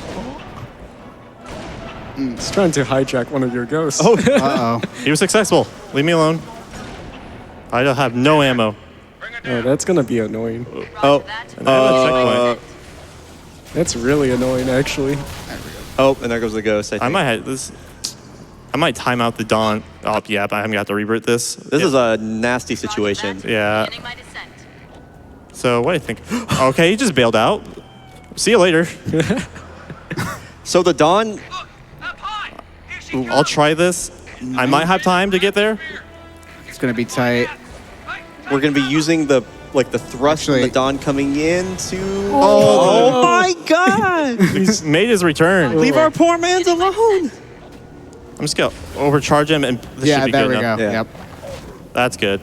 He's trying to hijack one of your ghosts. Oh, Uh-oh. he was successful. Leave me alone. I don't have no ammo. Oh, that's gonna be annoying. Oh, And I have a checkpoint. That's really annoying, actually. oh, and there goes the ghost. I might time out the Dawn. Oh, yeah, but I'm gonna have to reboot this. This is a nasty situation. Yeah. Beginning my descent. So what do you think? Okay, he just bailed out. See you later. So the Dawn, I'll try this. I might have time to get there. It's going to be tight. we're going to be using the thrust from Actually- the Dawn coming in to... Oh my God! He's made his return. Leave our poor man's alone! I'm just gonna overcharge him, and this Yeah, should be there good we go. enough. Yeah. Yep. That's good.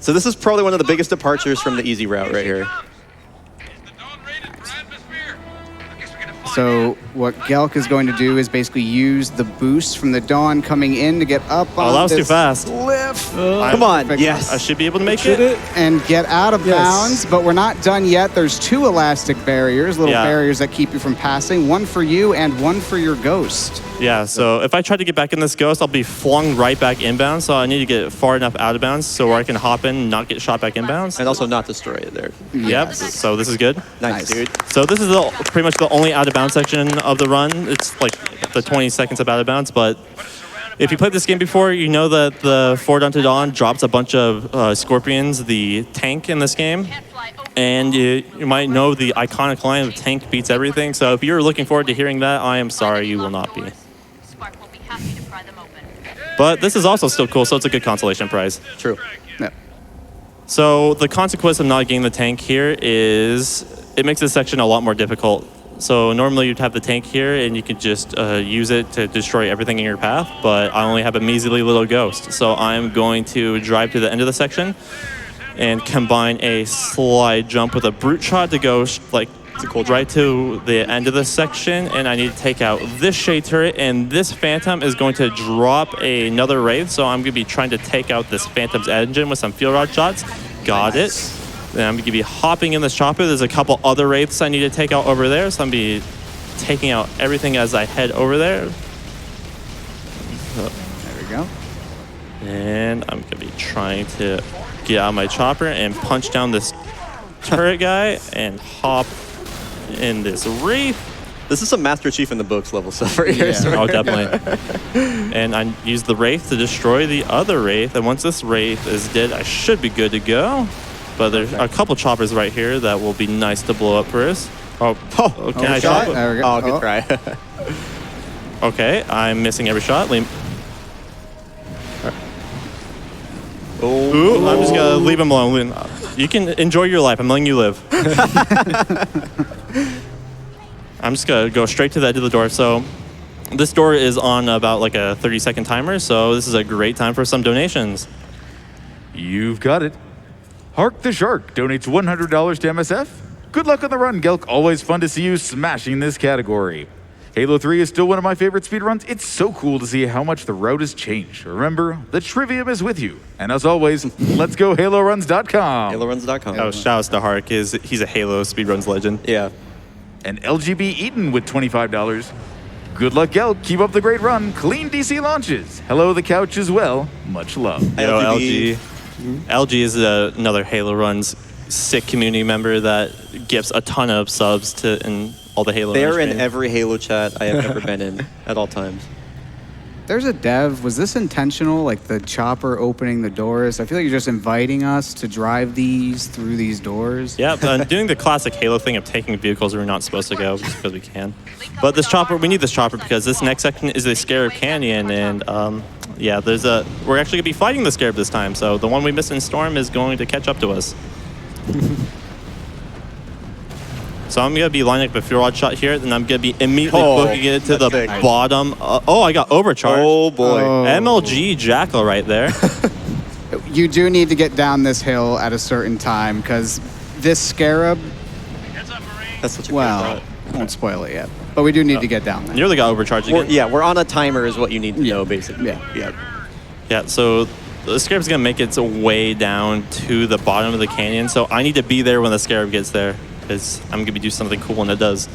So this is probably one of the biggest departures from the easy route right here. So what Gelk is going to do is basically use the boost from the Dawn coming in to get up on Oh, that was too this fast. cliff Come on, Perfect. yes. I should be able to make Should it. it? and get out of Yes. bounds, but we're not done yet. There's 2 elastic barriers, little Yeah. barriers that keep you from passing, 1 for you and 1 for your ghost. Yeah, so if I try to get back in this ghost, I'll be flung right back inbound, so I need to get far enough out of bounds so where I can hop in and not get shot back inbounds. And also not destroy it there. Yep, so this is good. Nice, Nice. dude. So this is pretty much the only out of bounds section of the run. It's like the 20 seconds of out of bounds, but if you played this game before, you know that the Forward Unto Dawn drops a bunch of Scorpions, the tank in this game. Can't fly over. And you might know the iconic line of tank beats everything. So if you're looking forward to hearing that, I am sorry, you will not be. Spark will be happy to pry them open. But this is also still cool, so it's a good consolation prize. True. Yeah. So the consequence of not getting the tank here is it makes this section a lot more difficult. So normally you'd have the tank here and you could just use it to destroy everything in your path, but I only have a measly little ghost. So I'm going to drive to the end of the section and combine a slide jump with a brute shot to go right to the end of the section, and I need to take out this shade turret, and this phantom is going to drop another wraith, so I'm going to be trying to take out this phantom's engine with some fuel rod shots. Got it. Then I'm going to be hopping in this chopper. There's a couple other wraiths I need to take out over there, so I'm going to be taking out everything as I head over there. There we go. And I'm going to be trying to get out of my chopper and punch down this turret guy and hop in this wraith. This is some Master Chief in the books level stuff right here. Yeah. Oh, definitely. And I use the wraith to destroy the other wraith. And once this wraith is dead, I should be good to go. But there's a couple choppers right here that will be nice to blow up first. Oh, can I shot? chop? There we go. Oh, good try. Okay, I'm missing every shot. Ooh, I'm just gonna leave him alone. You can enjoy your life. I'm letting you live. I'm just gonna go straight to the edge of the door. So this door is on about like a 30-second timer, so this is a great time for some donations. You've got it. Hark the Shark donates $100 to MSF. Good luck on the run, Gelk. Always fun to see you smashing this category. Halo 3 is still one of my favorite speedruns. It's so cool to see how much the road has changed. Remember, the Trivium is with you. And as always, let's go HaloRuns.com. HaloRuns.com. Oh, shouts to Hark. He's a Halo speedruns legend. Yeah. And LGB Eaton with $25. Good luck, Gelk. Keep up the great run. Clean DC launches. Hello, the couch as well. Much love. Yo, LGB. LG is another Halo Runs sick community member that gives a ton of subs to in all the Halo. They're Runs in stream. every Halo chat I have ever been in at all times. There's a dev. Was this intentional? Like the chopper opening the doors? I feel like you're just inviting us to drive these through these doors. Yeah, doing the classic Halo thing of taking vehicles where we're not supposed to go just because we can. But this chopper, we need this chopper because this next section is a Scarab Canyon, and yeah, we're actually gonna be fighting the Scarab this time. So the one we missed in Storm is going to catch up to us. So I'm gonna be lining up a fuel rod shot here, and I'm gonna be immediately booking it to the sick. bottom. Oh, I got overcharged. Oh boy. Oh. MLG Jackal right there. You do need to get down this hill at a certain time because this Scarab, That's such a well, good shot. won't spoil it yet. But we do need to get down there. Nearly got overcharged again. We're on a timer is what you need to know, basically. Yeah. Yeah, so the Scarab's gonna make its way down to the bottom of the canyon, so I need to be there when the Scarab gets there, because I'm gonna be doing something cool when it does.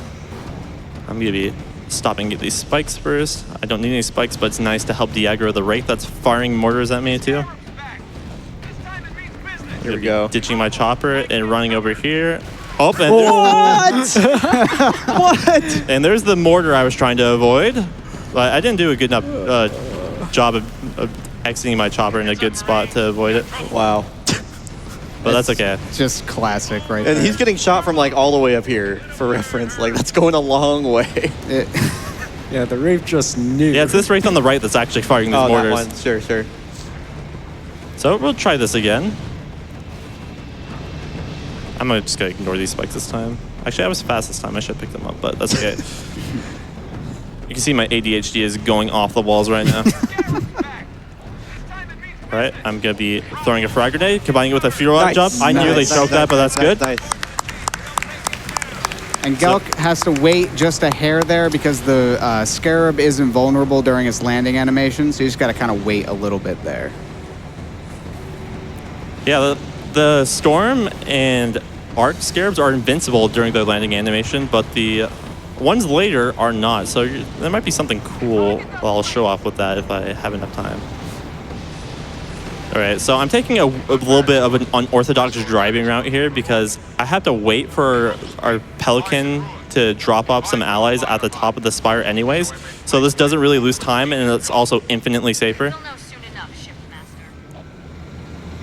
I'm gonna be stopping and get these spikes first. I don't need any spikes, but it's nice to help de-aggro the Wraith that's firing mortars at me too. Here we go. Ditching my chopper and running over here. Oh, and What? and there's the mortar I was trying to avoid, but I didn't do a good enough job of exiting my chopper in a good spot to avoid it. Wow. But that's okay. Just classic right And there. he's getting shot from like all the way up here for reference. Like that's going a long way. Yeah, the Wraith just knew. Yeah, it's this Wraith on the right that's actually firing these Oh, mortars. that one. Sure, sure. So we'll try this again. I'm just gonna ignore these spikes this time. Actually, I was fast this time. I should pick them up, but that's okay. You can see my ADHD is going off the walls right now. All right, I'm gonna be throwing a frag grenade, combining it with a fuel rod jump. I nearly choked that, but that's good. Nice. And Gelk has to wait just a hair there because the Scarab is invulnerable during its landing animation, so you just got to kind of wait a little bit there. Yeah, the Storm and Arc Scarabs are invincible during their landing animation, but the ones later are not. So there might be something cool I'll show off with that if I have enough time. All right, so I'm taking a little bit of an unorthodox driving route here because I have to wait for our Pelican to drop off some allies at the top of the spire anyways. So this doesn't really lose time, and it's also infinitely safer. You'll know soon enough, Shipmaster.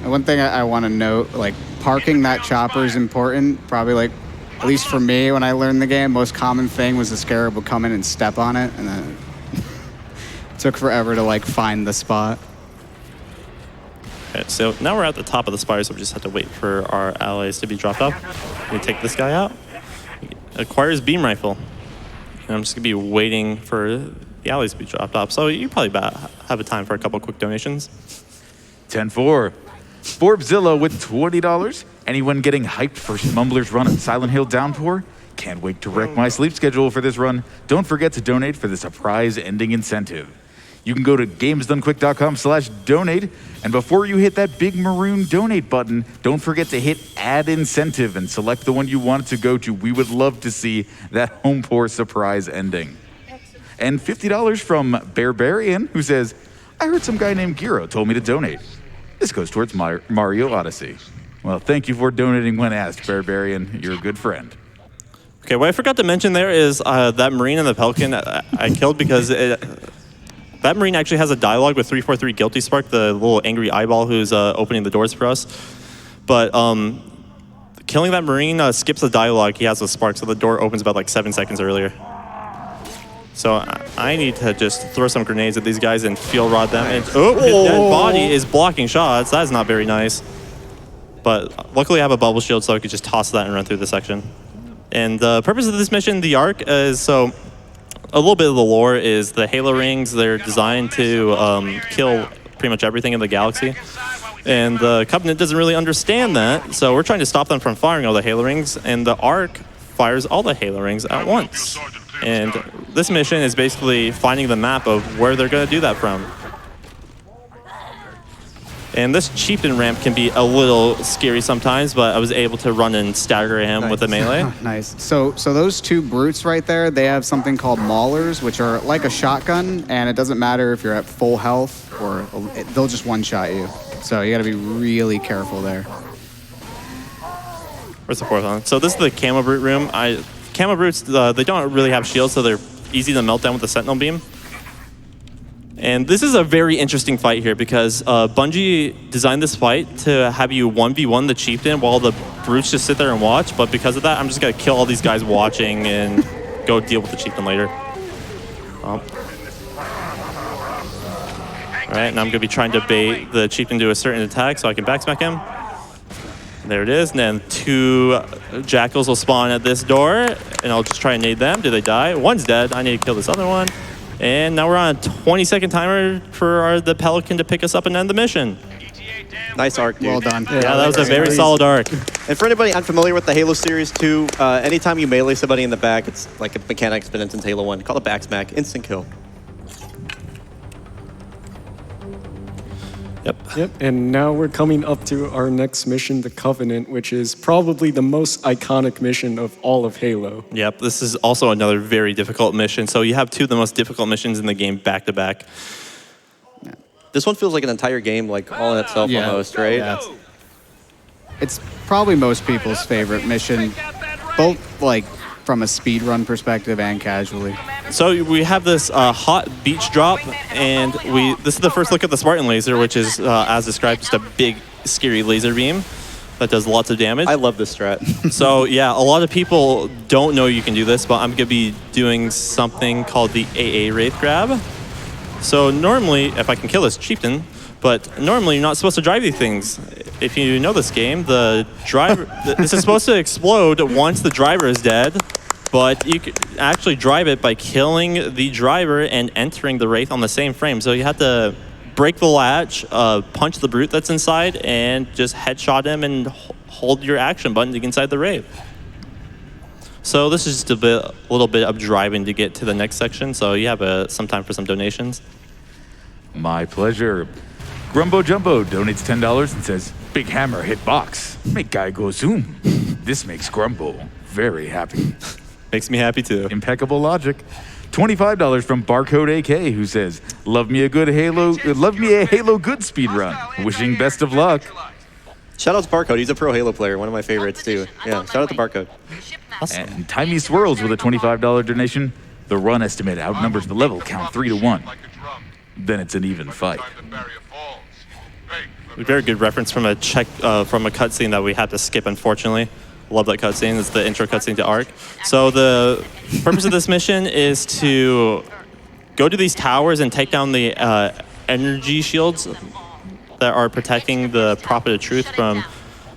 And one thing I want to note, like parking that chopper is important. Probably like, at least for me when I learned the game, most common thing was the Scarab would come in and step on it, and then Took forever to like find the spot. Okay, so now we're at the top of the spire, so we just have to wait for our allies to be dropped off. We take this guy out. Acquires beam rifle. And I'm just gonna be waiting for the allies to be dropped off. So you probably have a time for a couple quick donations. 10-4. Forbzilla with $20. Anyone getting hyped for Mumbler's run at Silent Hill Downpour? Can't wait to wreck my sleep schedule for this run. Don't forget to donate for the surprise ending incentive. You can go to gamesdonequick.com/donate, and before you hit that big maroon donate button, don't forget to hit add incentive and select the one you want it to go to. We would love to see that Homepour surprise ending. And $50 from Barbarian, who says, I heard some guy named Giro told me to donate. This goes towards Mario Odyssey. Well, thank you for donating when asked, Barbarian. You're a good friend. Okay, what I forgot to mention there is that Marine and the Pelican I killed because that Marine actually has a dialogue with 343 Guilty Spark, the little angry eyeball who's opening the doors for us. But killing that Marine skips the dialogue he has with Spark, so the door opens about like 7 seconds earlier. So I need to just throw some grenades at these guys and fuel rod them. And, his dead body is blocking shots. That is not very nice. But luckily I have a bubble shield, so I could just toss that and run through the section. And the purpose of this mission, the Arc, is so a little bit of the lore is the Halo rings. They're designed to kill pretty much everything in the galaxy. And the Covenant doesn't really understand that, so we're trying to stop them from firing all the Halo rings, and the Arc fires all the Halo rings at once. And this mission is basically finding the map of where they're going to do that from. And this chieftain ramp can be a little scary sometimes, but I was able to run and stagger him with a melee. Nice. So those two brutes right there, they have something called maulers, which are like a shotgun, and it doesn't matter if you're at full health or they'll just one-shot you. So you got to be really careful there. Where's the fourth one? So this is the Camo Brute room. Camo Brutes, they don't really have shields, so they're easy to melt down with the Sentinel Beam. And this is a very interesting fight here because Bungie designed this fight to have you 1v1 the Chieftain while the Brutes just sit there and watch. But because of that, I'm just going to kill all these guys watching and go deal with the Chieftain later. All right, and I'm going to be trying to bait the Chieftain to a certain attack so I can backsmack him. There it is, and then 2 Jackals will spawn at this door, and I'll just try and nade them. Do they die? One's dead. I need to kill this other one. And now we're on a 20-second timer for the Pelican to pick us up and end the mission. Nice arc, dude. Well done. Yeah, that was a very solid arc. And for anybody unfamiliar with the Halo series too, anytime you melee somebody in the back, it's like a mechanic that's been into Halo 1. Call it backsmack, instant kill. Yep, and now we're coming up to our next mission, the Covenant, which is probably the most iconic mission of all of Halo. Yep, this is also another very difficult mission. So you have 2 of the most difficult missions in the game back to back. This one feels like an entire game, like all in itself almost, right? Yeah. It's probably most people's favorite mission, both like from a speedrun perspective and casually. So we have this hot beach drop, and this is the first look at the Spartan laser, which is, as described, just a big, scary laser beam that does lots of damage. I love this strat. So yeah, a lot of people don't know you can do this, but I'm gonna be doing something called the AA Wraith Grab. So normally, if I can kill this Chieftain, but normally you're not supposed to drive these things. If you know this game, the driver, this is supposed to explode once the driver is dead, but you can actually drive it by killing the driver and entering the Wraith on the same frame. So you have to break the latch, punch the brute that's inside, and just headshot him and hold your action button to get inside the Wraith. So this is just a little bit of driving to get to the next section. So you have some time for some donations. My pleasure. Grumbo Jumbo donates $10 and says, Big hammer hit box. Make guy go zoom. This makes Grumbo very happy. Makes me happy too. Impeccable logic. $25 from Barcode AK, who says, love me a Halo good speed run. Wishing best of luck. Shout out to Barcode. He's a pro Halo player. One of my favorites too. Yeah, shout out to Barcode. Awesome. And Timey Swirls with a $25 donation. The run estimate outnumbers the level count 3-1. Then it's an even fight. A very good reference from a cutscene that we had to skip, unfortunately. Love that cutscene. It's the intro cutscene to Arc. So the purpose of this mission is to go to these towers and take down the energy shields that are protecting the Prophet of Truth from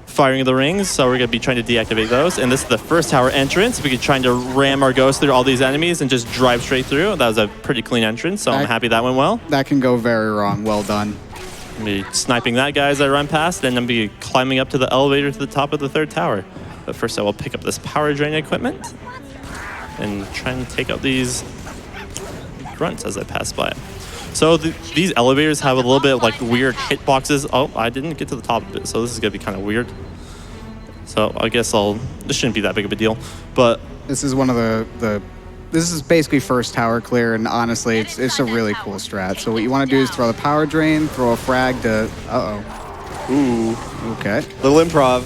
firing the rings. So we're going to be trying to deactivate those. And this is the first tower entrance. We could try to ram our ghost through all these enemies and just drive straight through. That was a pretty clean entrance, so I'm happy that went well. That can go very wrong. Well done. I'm going to be sniping that guy as I run past, and I'm going to be climbing up to the elevator to the top of the third tower. But first I will pick up this power drain equipment and try and take out these grunts as I pass by. So these elevators have a little bit of like weird hitboxes. Oh, I didn't get to the top of it, so this is going to be kind of weird. So I guess this shouldn't be that big of a deal. But this is one of this is basically first tower clear, and honestly, it's a really cool strat. So what you want to do is throw the power drain, throw a frag to, Ooh. Okay. Little improv.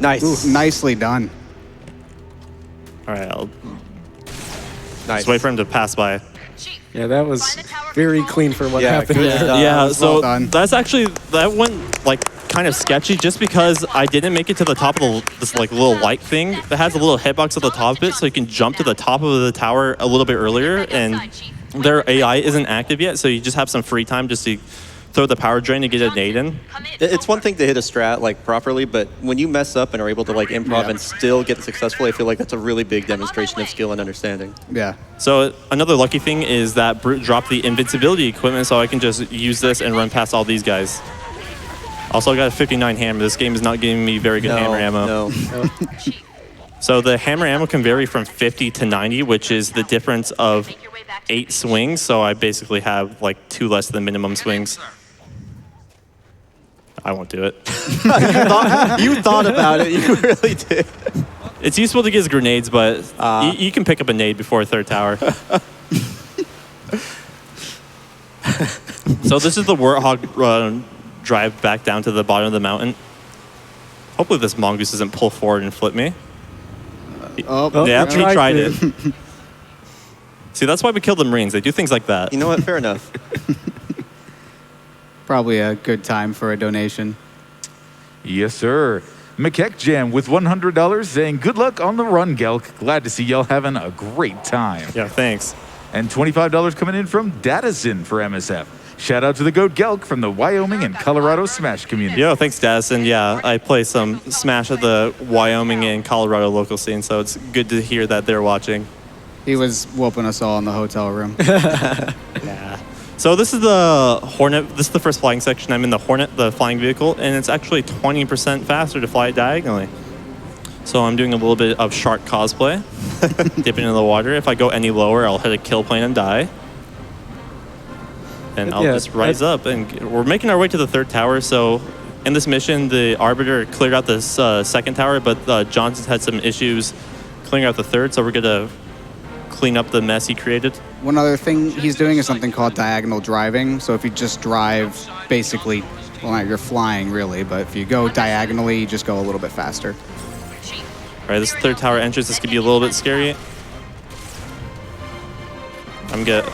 Nice. Ooh, nicely done. all right, I'll Nice. just wait for him to pass by. Yeah, that was very clean for what Yeah, happened good there. stuff. Yeah, well so done. that went like kind of sketchy just because I didn't make it to the top of this like little light thing that has a little hitbox at the top of it, so you can jump to the top of the tower a little bit earlier, and their AI isn't active yet, so you just have some free time just to throw the power drain to get a nade in. It's one thing to hit a strat like properly, but when you mess up and are able to like improv and still get successful, I feel like that's a really big demonstration of skill and understanding. Yeah. So another lucky thing is that Brute dropped the invincibility equipment, so I can just use this and run past all these guys. Also, I got a 59 hammer. This game is not giving me very good hammer ammo. No. So the hammer ammo can vary from 50 to 90, which is the difference of 8 swings. So I basically have like 2 less than minimum swings. I won't do it. You thought about it. You really did. It's useful to get grenades, but you can pick up a nade before a third tower. So this is the Warthog drive back down to the bottom of the mountain. Hopefully this mongoose doesn't pull forward and flip me. Oh, Yeah, he he tried tried it. See, that's why we kill the Marines. They do things like that. You know what? Fair enough. probably a good time for a donation. Yes, sir. McKeck Jam with $100 saying, good luck on the run, Gelk. Glad to see y'all having a great time. Yeah, thanks. And $25 coming in from Dadison for MSF. Shout out to the GOAT Gelk from the Wyoming and Colorado Smash community. Yo, thanks, Dadison. Yeah, I play some Smash at the Wyoming and Colorado local scene, so it's good to hear that they're watching. He was whooping us all in the hotel room. Yeah. So this is the Hornet. This is the first flying section. I'm in the Hornet, the flying vehicle, and it's actually 20% faster to fly it diagonally. So I'm doing a little bit of shark cosplay, dipping into the water. If I go any lower, I'll hit a kill plane and die. And I'll just rise up. And we're making our way to the third tower. So in this mission, the Arbiter cleared out this second tower, but Johnson had some issues clearing out the third. So we're going to clean up the mess he created. One other thing he's doing is something called diagonal driving. So if you just drive, basically, well, not you're flying really, but if you go diagonally, you just go a little bit faster. All right, this third tower entrance, this could be a little bit scary. I'm good.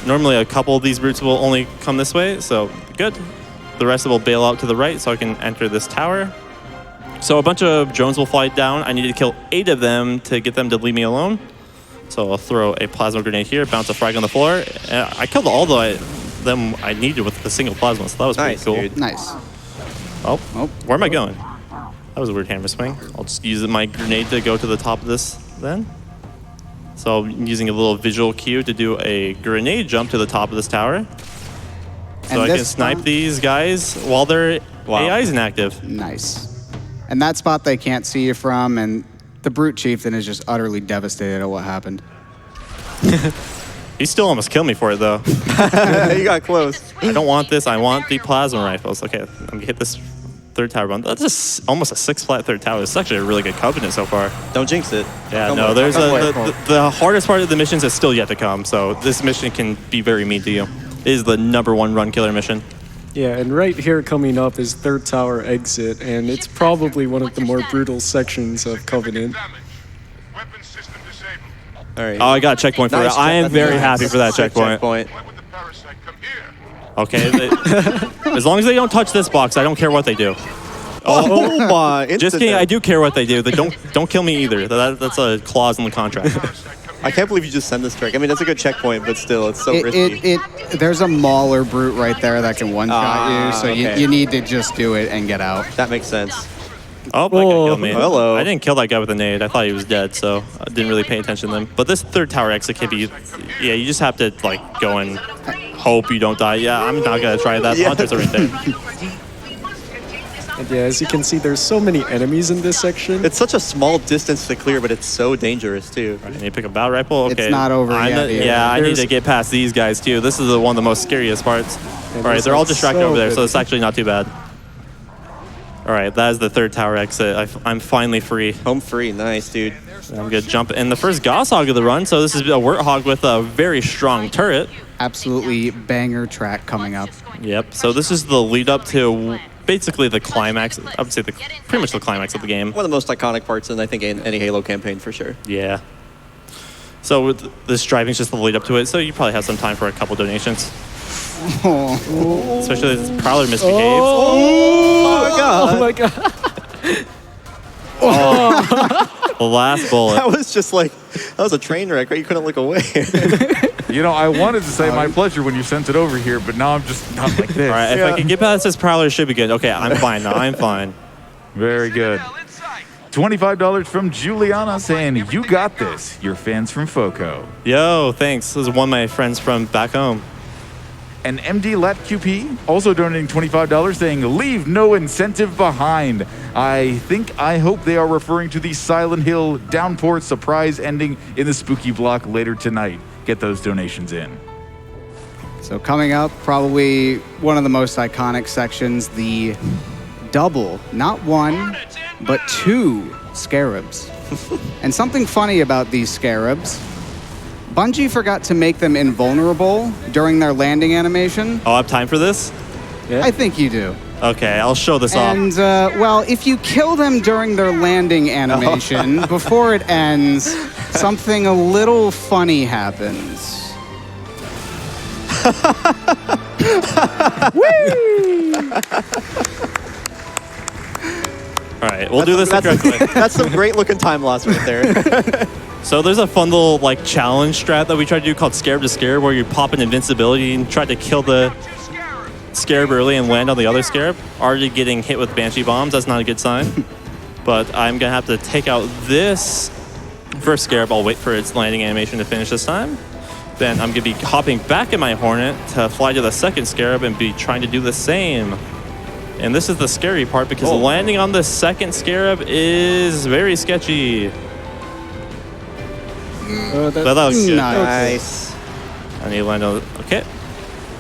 Normally a couple of these brutes will only come this way, so good. The rest will bail out to the right so I can enter this tower. So a bunch of drones will fly down. I need to kill 8 of them to get them to leave me alone. So I'll throw a plasma grenade here, bounce a frag on the floor. And I killed all them I needed with a single plasma, so that was pretty cool. Dude. Nice. Oh, where am I going? That was a weird hammer swing. I'll just use my grenade to go to the top of this then. So I'm using a little visual cue to do a grenade jump to the top of this tower. So I can snipe these guys while their AI is inactive. Nice. And that spot they can't see you from, and the Brute Chieftain is just utterly devastated at what happened. He still almost killed me for it though. You got close. I don't want this, I want the plasma rifles. Okay, I'm gonna hit this third tower button. That's just almost a 6-flat third tower. It's actually a really good covenant so far. Don't jinx it. Yeah, no, there's the hardest part of the missions is still yet to come, so this mission can be very mean to you. It is the #1 run killer mission. Yeah, and right here coming up is third tower exit, and it's probably one of the more brutal sections of Covenant. All right. Oh, I got a checkpoint for that. I am very happy for that checkpoint. Okay, as long as they don't touch this box, I don't care what they do. Oh my! Just kidding, I do care what they do. They don't kill me either. That's a clause in the contract. I can't believe you just send this trick. I mean, it's a good checkpoint, but still, it's so risky. There's a Mauler brute right there that can one-shot you, so okay. you need to just do it and get out. That makes sense. Oh, that guy killed me. Hello. I didn't kill that guy with a nade. I thought he was dead, so I didn't really pay attention to them. But this third tower exit can be, yeah, you just have to like go and hope you don't die. Yeah, I'm not gonna try that. The hunters are right there. And yeah, as you can see, there's so many enemies in this section. It's such a small distance to clear, but it's so dangerous too. I need to pick a battle rifle. Okay. It's not over yet. Yeah, I need to get past these guys too. This is one of the most scariest parts. All right, they're all distracted over there, so it's actually not too bad. All right, that is the third tower exit. I'm finally free. Home free, nice, dude. I'm gonna jump in the first Goshawk of the run. So this is a Warthog with a very strong turret. Absolutely banger track coming up. Yep. So this is the lead up to basically the climax. I would say pretty much the climax of the game. One of the most iconic parts in, I think, any Halo campaign for sure. Yeah. So with this driving is just the lead up to it. So you probably have some time for a couple donations. Especially if this Prowler misbehaves. Oh my god. The last bullet. That was just like, that was a train wreck, right? You couldn't look away. You know, I wanted to say my pleasure when you sent it over here, but now I'm just not like this. All right, if I can get past this Prowler, it should be good. Okay, I'm fine now. I'm fine. Very good. $25 from Juliana saying, "You got this." Your fans from FOCO. Yo, thanks. This is one of my friends from back home. And MD Lat QP also donating $25 saying, "Leave no incentive behind." I hope they are referring to the Silent Hill downpour surprise ending in the spooky block later tonight. Get those donations in. So coming up, probably one of the most iconic sections, the double, not one, but two scarabs. And something funny about these scarabs, Bungie forgot to make them invulnerable during their landing animation. Oh, I have time for this? I think you do. Okay, I'll show this off. And, well, if you kill them during their landing animation, before it ends, something a little funny happens. All right, we'll do this the correct way. That's some great looking time loss right there. So there's a fun little like challenge strat that we try to do called Scarab to Scarab, where you pop an invincibility and try to kill the Scarab early and land on the other Scarab. Already getting hit with Banshee bombs, that's not a good sign. But I'm gonna have to take out this first Scarab. I'll wait for its landing animation to finish this time. Then I'm gonna be hopping back in my Hornet to fly to the second Scarab and be trying to do the same. And this is the scary part because landing on the second Scarab is very sketchy. That looks good. Nice. I need to land on. Okay.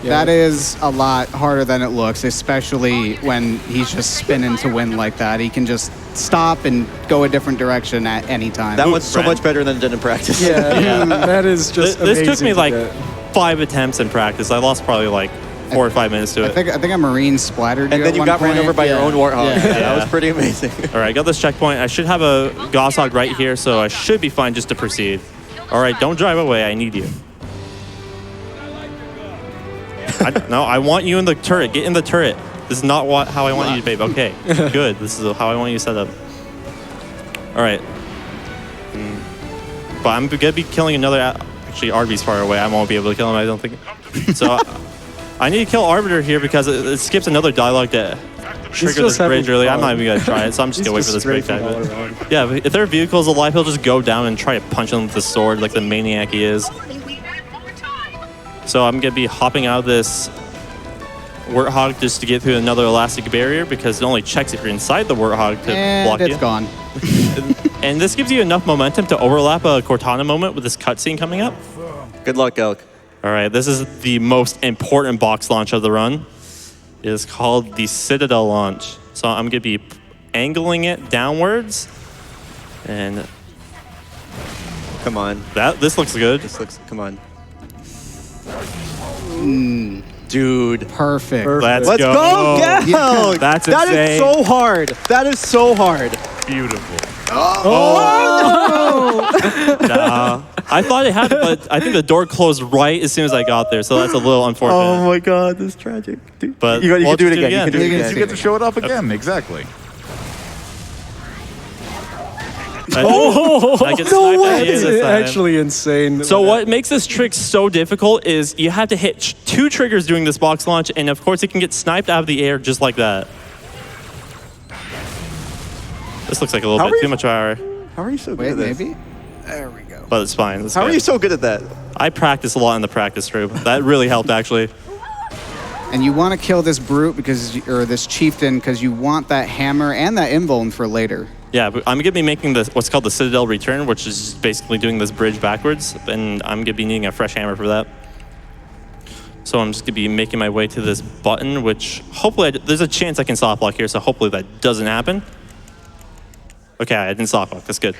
Yeah. That is a lot harder than it looks, especially when he's just spinning to win like that. He can just stop and go a different direction at any time. That one's so much better than it did in practice. Yeah, that is just This took amazing me to like get. 5 attempts in practice. I lost probably like 4 or 5 minutes to I it. think a Marine splattered you And then at you one got ran point. over by your own Warthog. Yeah. Yeah, that was pretty amazing. All right, got this checkpoint. I should have a Goshawk right here, so I should be fine just to proceed. All right, don't drive away. I need you. No, I want you in the turret. Get in the turret. This is not how I want you to behave. Okay, good. This is how I want you to set up. All right. But I'm going to be killing another... Actually, Arby's far away. I won't be able to kill him, I don't think. So I need to kill Arbiter here because it skips another dialogue to trigger this bridge early. I'm not even going to try it, so I'm just going to wait for this break time. Yeah, but if their vehicle's alive, he'll just go down and try to punch him with the sword like the maniac he is. So I'm going to be hopping out of this Warthog just to get through another elastic barrier because it only checks if you're inside the Warthog to block And you. it's gone. And this gives you enough momentum to overlap a Cortana moment with this cutscene coming up. Good luck, Elk. All right, this is the most important box launch of the run. It is called the Citadel launch. So I'm going to be angling it downwards. And Come on. this looks good. This looks, come on. Dude. Perfect. Let's Let's go, go. Elk! That's That is insane. so hard. That is so hard. Beautiful. I thought it had, but I think the door closed right as soon as I got there, so that's a little unfortunate. Oh my god, this is tragic. Dude. But you we'll can do it just again. You can do it You can again. You get to show it off again. Exactly. I get sniped at the It's end this time. actually insane. So what makes this trick so difficult is you have to hit 2 triggers doing this box launch, and of course it can get sniped out of the air just like that. This looks like a little bit too much power, How are you so good Wait, at this? maybe? There we go. but it's fine. It's How are good. you so good at that? I practice a lot in the practice room. That really helped, actually. And you want to kill this brute or this chieftain because you want that hammer and that invuln for later. Yeah, but I'm going to be making what's called the Citadel Return, which is basically doing this bridge backwards, and I'm going to be needing a fresh hammer for that. So I'm just going to be making my way to this button, which hopefully, there's a chance I can soft block here, so hopefully that doesn't happen. Okay, I didn't soft block, that's good.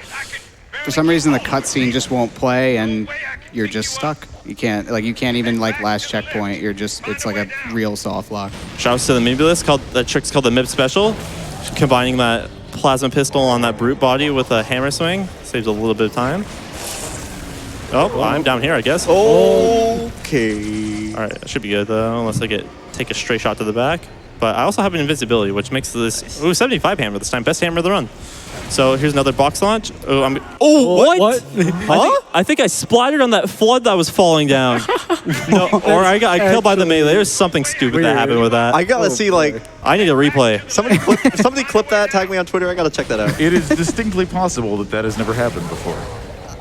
For some reason, the cutscene just won't play, and you're just stuck. You can't even last checkpoint. It's like a real soft lock. Shouts to the Mibulus, that trick's called the Mib Special, combining that plasma pistol on that brute body with a hammer swing. Saves a little bit of time. Oh, I'm down here, I guess. Okay. All right, that should be good though, unless I take a straight shot to the back. But I also have an invincibility, which makes this 75 hammer this time, best hammer of the run. So here's another box launch. What? Huh? I think I splattered on that flood that was falling down. No, or I got killed by the melee. There's something stupid that happened with that. I gotta see, like, I need a replay. somebody clip that, tag me on Twitter. I gotta check that out. It is distinctly possible that that has never happened before.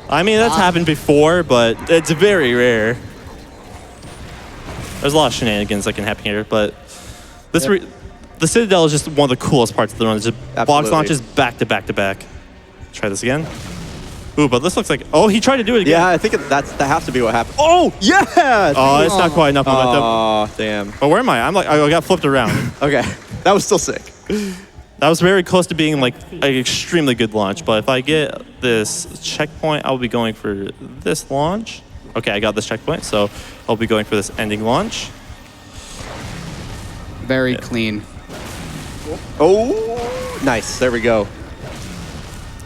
I mean, that's happened before, but it's very rare. There's a lot of shenanigans that can happen here, but this the Citadel is just one of the coolest parts of the run. It's just box Absolutely. launches back to back to back. Try this again. Ooh, but this looks like... Oh, he tried to do it again. Yeah, I think that has to be what happened. Oh, yeah! Oh, it's not quite enough momentum. Oh, damn. But where am I? I got flipped around. Okay, that was still sick. That was very close to being like an extremely good launch. But if I get this checkpoint, I'll be going for this launch. Okay, I got this checkpoint, so I'll be going for this ending launch. Very clean. Oh, nice. There we go.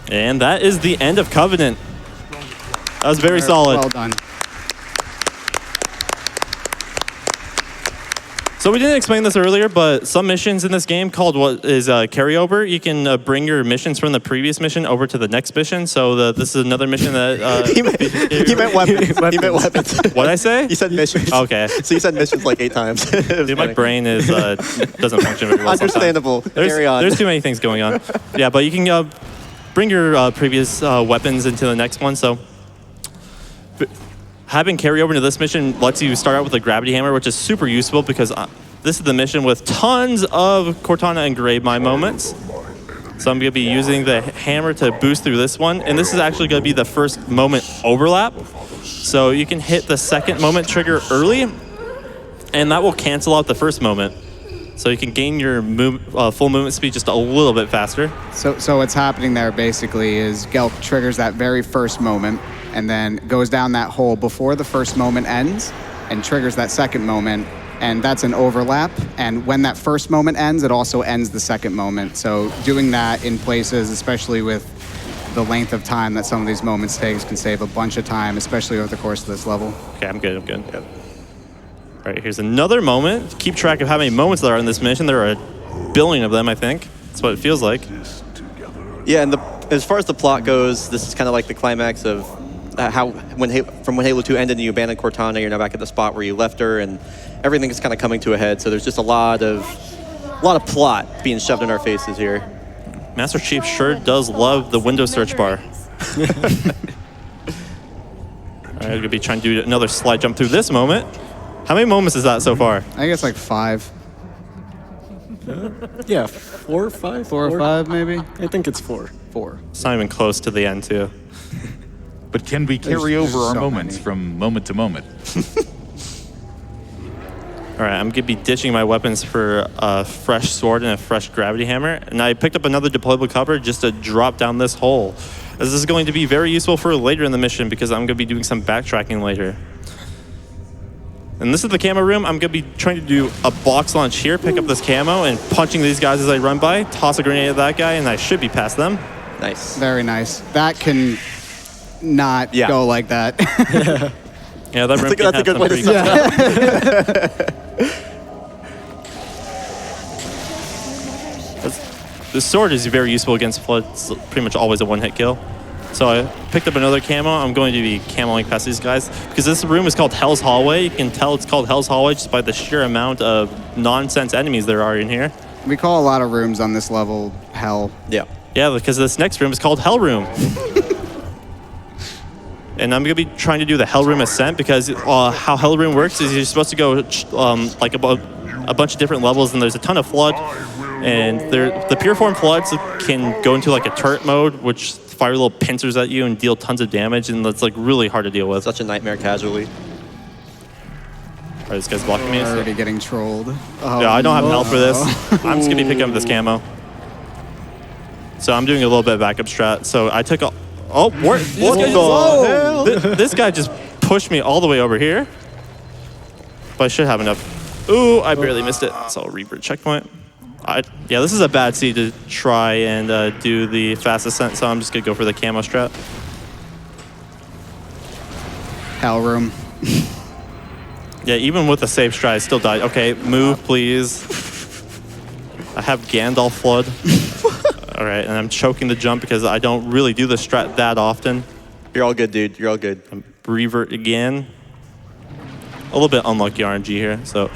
And that is the end of Covenant. That was very solid. Well done. So we didn't explain this earlier, but some missions in this game called what is carryover. You can bring your missions from the previous mission over to the next mission. So this is another mission that... He meant weapons. He meant weapons. What'd I say? You said missions. Okay. So you said missions like 8 times. Dude, my brain is doesn't function very well sometimes. Understandable. Carry on. There's too many things going on. Yeah, but you can bring your previous weapons into the next one. So having carryover into this mission lets you start out with a gravity hammer, which is super useful because this is the mission with tons of Cortana and Grave Mine moments. So I'm going to be using the hammer to boost through this one. And this is actually going to be the first moment overlap. So you can hit the second moment trigger early, and that will cancel out the first moment. So you can gain your full movement speed just a little bit faster. So what's happening there basically is Gelk triggers that very first moment and then goes down that hole before the first moment ends and triggers that second moment, and that's an overlap. And when that first moment ends, it also ends the second moment. So doing that in places, especially with the length of time that some of these moments takes, can save a bunch of time, especially over the course of this level. Okay, I'm good. Yep. All right, here's another moment. Keep track of how many moments there are in this mission. There are a billion of them, I think. That's what it feels like. Yeah, and as far as the plot goes, this is kind of like the climax of when Halo 2 ended and you abandoned Cortana, you're now back at the spot where you left her, and everything is kind of coming to a head. So there's just a lot of plot being shoved in our faces here. Master Chief sure does love the window search bar. All right, I'm going to be trying to do another slide jump through this moment. How many moments is that so far? I think it's like 5. Yeah, 4 or 5? 4 or 5, maybe? I think it's 4. 4. It's not even close to the end, too. But can we carry There's over our so moments many. from moment to moment? All right, I'm going to be ditching my weapons for a fresh sword and a fresh gravity hammer. And I picked up another deployable cover just to drop down this hole. This is going to be very useful for later in the mission because I'm going to be doing some backtracking later. And this is the camo room. I'm going to be trying to do a box launch here, pick up this camo, and punching these guys as I run by, toss a grenade at that guy, and I should be past them. Nice. Very nice. That can not go like that. Yeah, that room That's a good way to pretty the sword is very useful against Flood. It's pretty much always a one-hit kill. So I picked up another camo. I'm going to be camoing past these guys because this room is called Hell's Hallway. You can tell it's called Hell's Hallway just by the sheer amount of nonsense enemies there are in here. We call a lot of rooms on this level Hell. Yeah. Yeah, because this next room is called Hell Room. And I'm going to be trying to do the Hell Room Ascent because how Hell Room works is you're supposed to go like about a bunch of different levels, and there's a ton of Flood. And the pure form Floods can go into like a turret mode, which fire little pincers at you and deal tons of damage, and that's like really hard to deal with. Such a nightmare casually. Alright, this guy's blocking me. Already getting trolled. Oh, Yeah, I don't have no. health for this. I'm just gonna be picking up this camo. So I'm doing a little bit of backup strat. So I took a... Oh, what the hell? This guy just pushed me all the way over here. But I should have enough. Ooh, I barely missed it. So I'll revert checkpoint. Yeah, this is a bad seed to try and do the fast ascent, so I'm just gonna go for the camo strat. Hell Room. Yeah, even with the safe strat, I still died. Okay, move, please. I have Gandalf Flood. All right, and I'm choking the jump because I don't really do the strat that often. You're all good, dude. You're all good. Revert again. A little bit unlucky RNG here, so...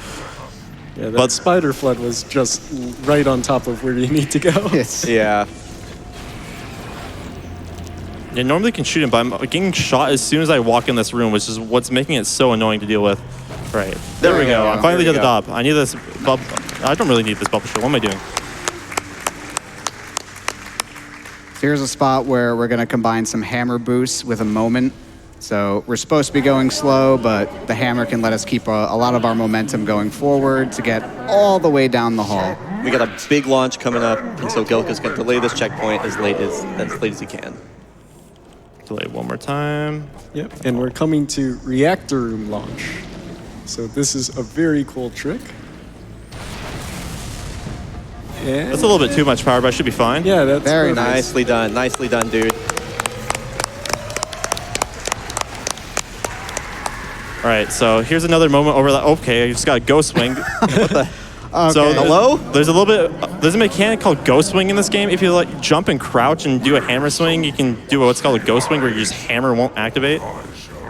Yeah, that spider flood was just right on top of where you need to go. Yes. Yeah. Yeah, normally can shoot him, but I'm getting shot as soon as I walk in this room, which is what's making it so annoying to deal with. Right. There we go. I finally did the dob. I need this bubble. I don't really need this bubble shield. What am I doing? Here's a spot where we're going to combine some hammer boosts with a moment. So we're supposed to be going slow, but the hammer can let us keep a lot of our momentum going forward to get all the way down the hall. We got a big launch coming up, and so Gelka's going to delay this checkpoint as late as he can. Delay one more time. Yep, and we're coming to reactor room launch. So this is a very cool trick. And That's a little bit too much power, but I should be fine. yeah, that's Very perfect. nice. Nicely done. Nicely done, dude. All right, so here's another moment over that. Okay, I just got a ghost swing. Okay. So Hello? There's a mechanic called ghost swing in this game. If you like jump and crouch and do a hammer swing, you can do what's called a ghost swing where your just hammer won't activate.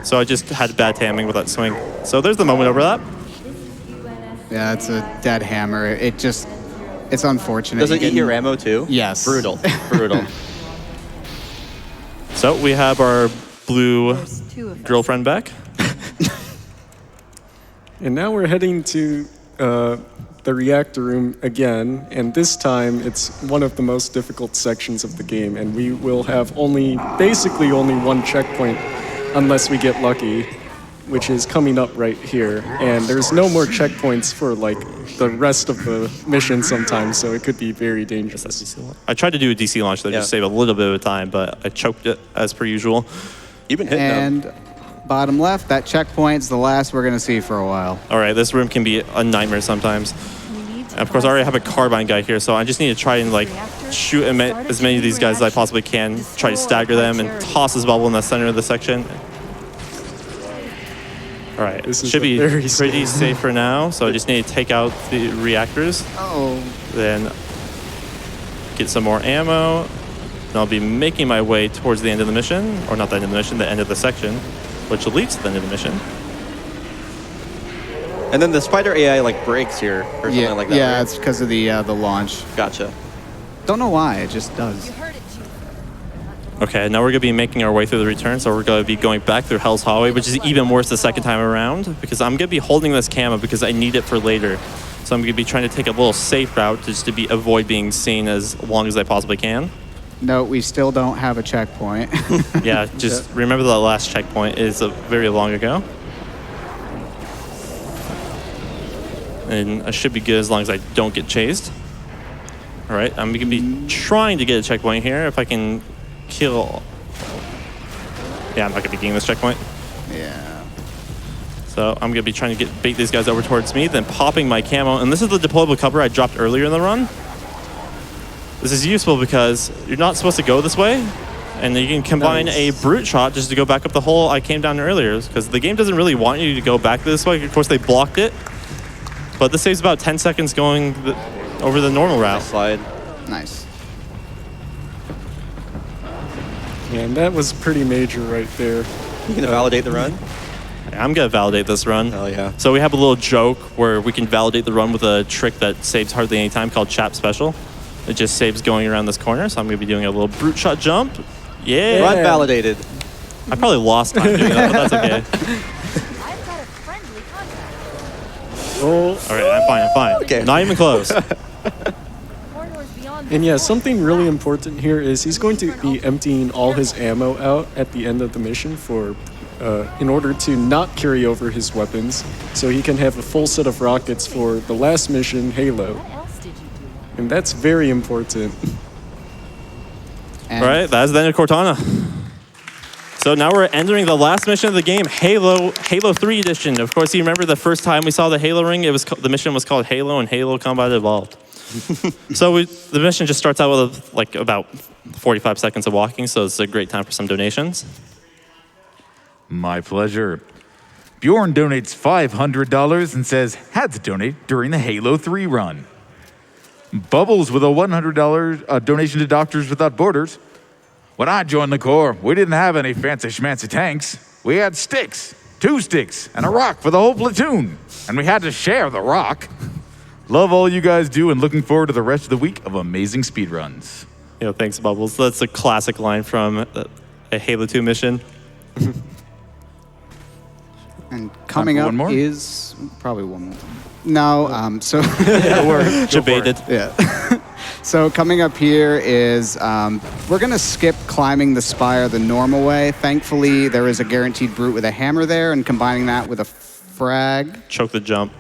So I just had bad timing with that swing. So there's the moment over that. Yeah, it's a dead hammer. It's unfortunate. Does it You eat can- your ammo too? Yes. Brutal. Brutal. So we have our blue girlfriend back. And now we're heading to the reactor room again, and this time it's one of the most difficult sections of the game, and we will have basically only one checkpoint unless we get lucky, which is coming up right here. And there's no more checkpoints for like the rest of the mission sometimes, so it could be very dangerous. I tried to do a DC launch that just save a little bit of time, but I choked it as per usual. You've been hitting them. And bottom left, that checkpoint's the last we're going to see for a while. All right, this room can be a nightmare sometimes. And of course, I already have a carbine guy here, so I just need to try and like shoot as many of these guys as I possibly can, try to stagger them and toss this bubble in the center of the section. All right, This is should be very pretty safe for now, so I just need to take out the reactors, Oh. then get some more ammo, and I'll be making my way towards the end of the mission, or not the end of the mission, the end of the section, which leads to the end of the mission. And then the spider AI like breaks here or something Yeah, like that. yeah, right? it's because of the launch. Gotcha. Don't know why, it just does. Okay, now we're going to be making our way through the return, so we're going to be going back through Hell's Hallway, which is even worse the second time around, because I'm going to be holding this camo because I need it for later. So I'm going to be trying to take a little safe route just to avoid being seen as long as I possibly can. No, we still don't have a checkpoint. Yeah, just remember that last checkpoint is very long ago. And I should be good as long as I don't get chased. All right, I'm going to be trying to get a checkpoint here if I can kill... Yeah, I'm not going to be getting this checkpoint. Yeah. So I'm going to be trying to bait these guys over towards me, then popping my camo. And this is the deployable cover I dropped earlier in the run. This is useful because you're not supposed to go this way. And you can combine a brute shot just to go back up the hole I came down earlier. Because the game doesn't really want you to go back this way. Of course, they blocked it. But this saves about 10 seconds going over the normal route. Slide. Nice. And that was pretty major right there. You gonna validate the run? I'm going to validate this run. Hell yeah. So we have a little joke where we can validate the run with a trick that saves hardly any time called Chap Special. It just saves going around this corner, so I'm going to be doing a little brute shot jump. Yeah. Run validated. I probably lost time doing that, but that's okay. I've got a friendly contact. Oh, All right, I'm fine. Okay. Not even close. Corridors beyond and yeah, something really important here is he's going to be emptying all his ammo out at the end of the mission for, in order to not carry over his weapons, so he can have a full set of rockets for the last mission, Halo. What else did you do? And that's very important. And All right, that's the end of Cortana. So now we're entering the last mission of the game, Halo 3 edition. Of course, you remember the first time we saw the Halo ring, the mission was called Halo and Halo Combat Evolved. So the mission just starts out with like about 45 seconds of walking, so it's a great time for some donations. My pleasure. Bjorn donates $500 and says, had to donate during the Halo 3 run. Bubbles with a $100 donation to Doctors Without Borders. When I joined the Corps, we didn't have any fancy schmancy tanks. We had sticks, 2 sticks, and a rock for the whole platoon. And we had to share the rock. Love all you guys do and looking forward to the rest of the week of amazing speedruns. Thanks, Bubbles. That's a classic line from a Halo 2 mission. And coming for up one more? is probably one more. No, so Debated. yeah. So coming up here is we're gonna skip climbing the spire the normal way. Thankfully, there is a guaranteed brute with a hammer there, and combining that with a frag. Choke the jump.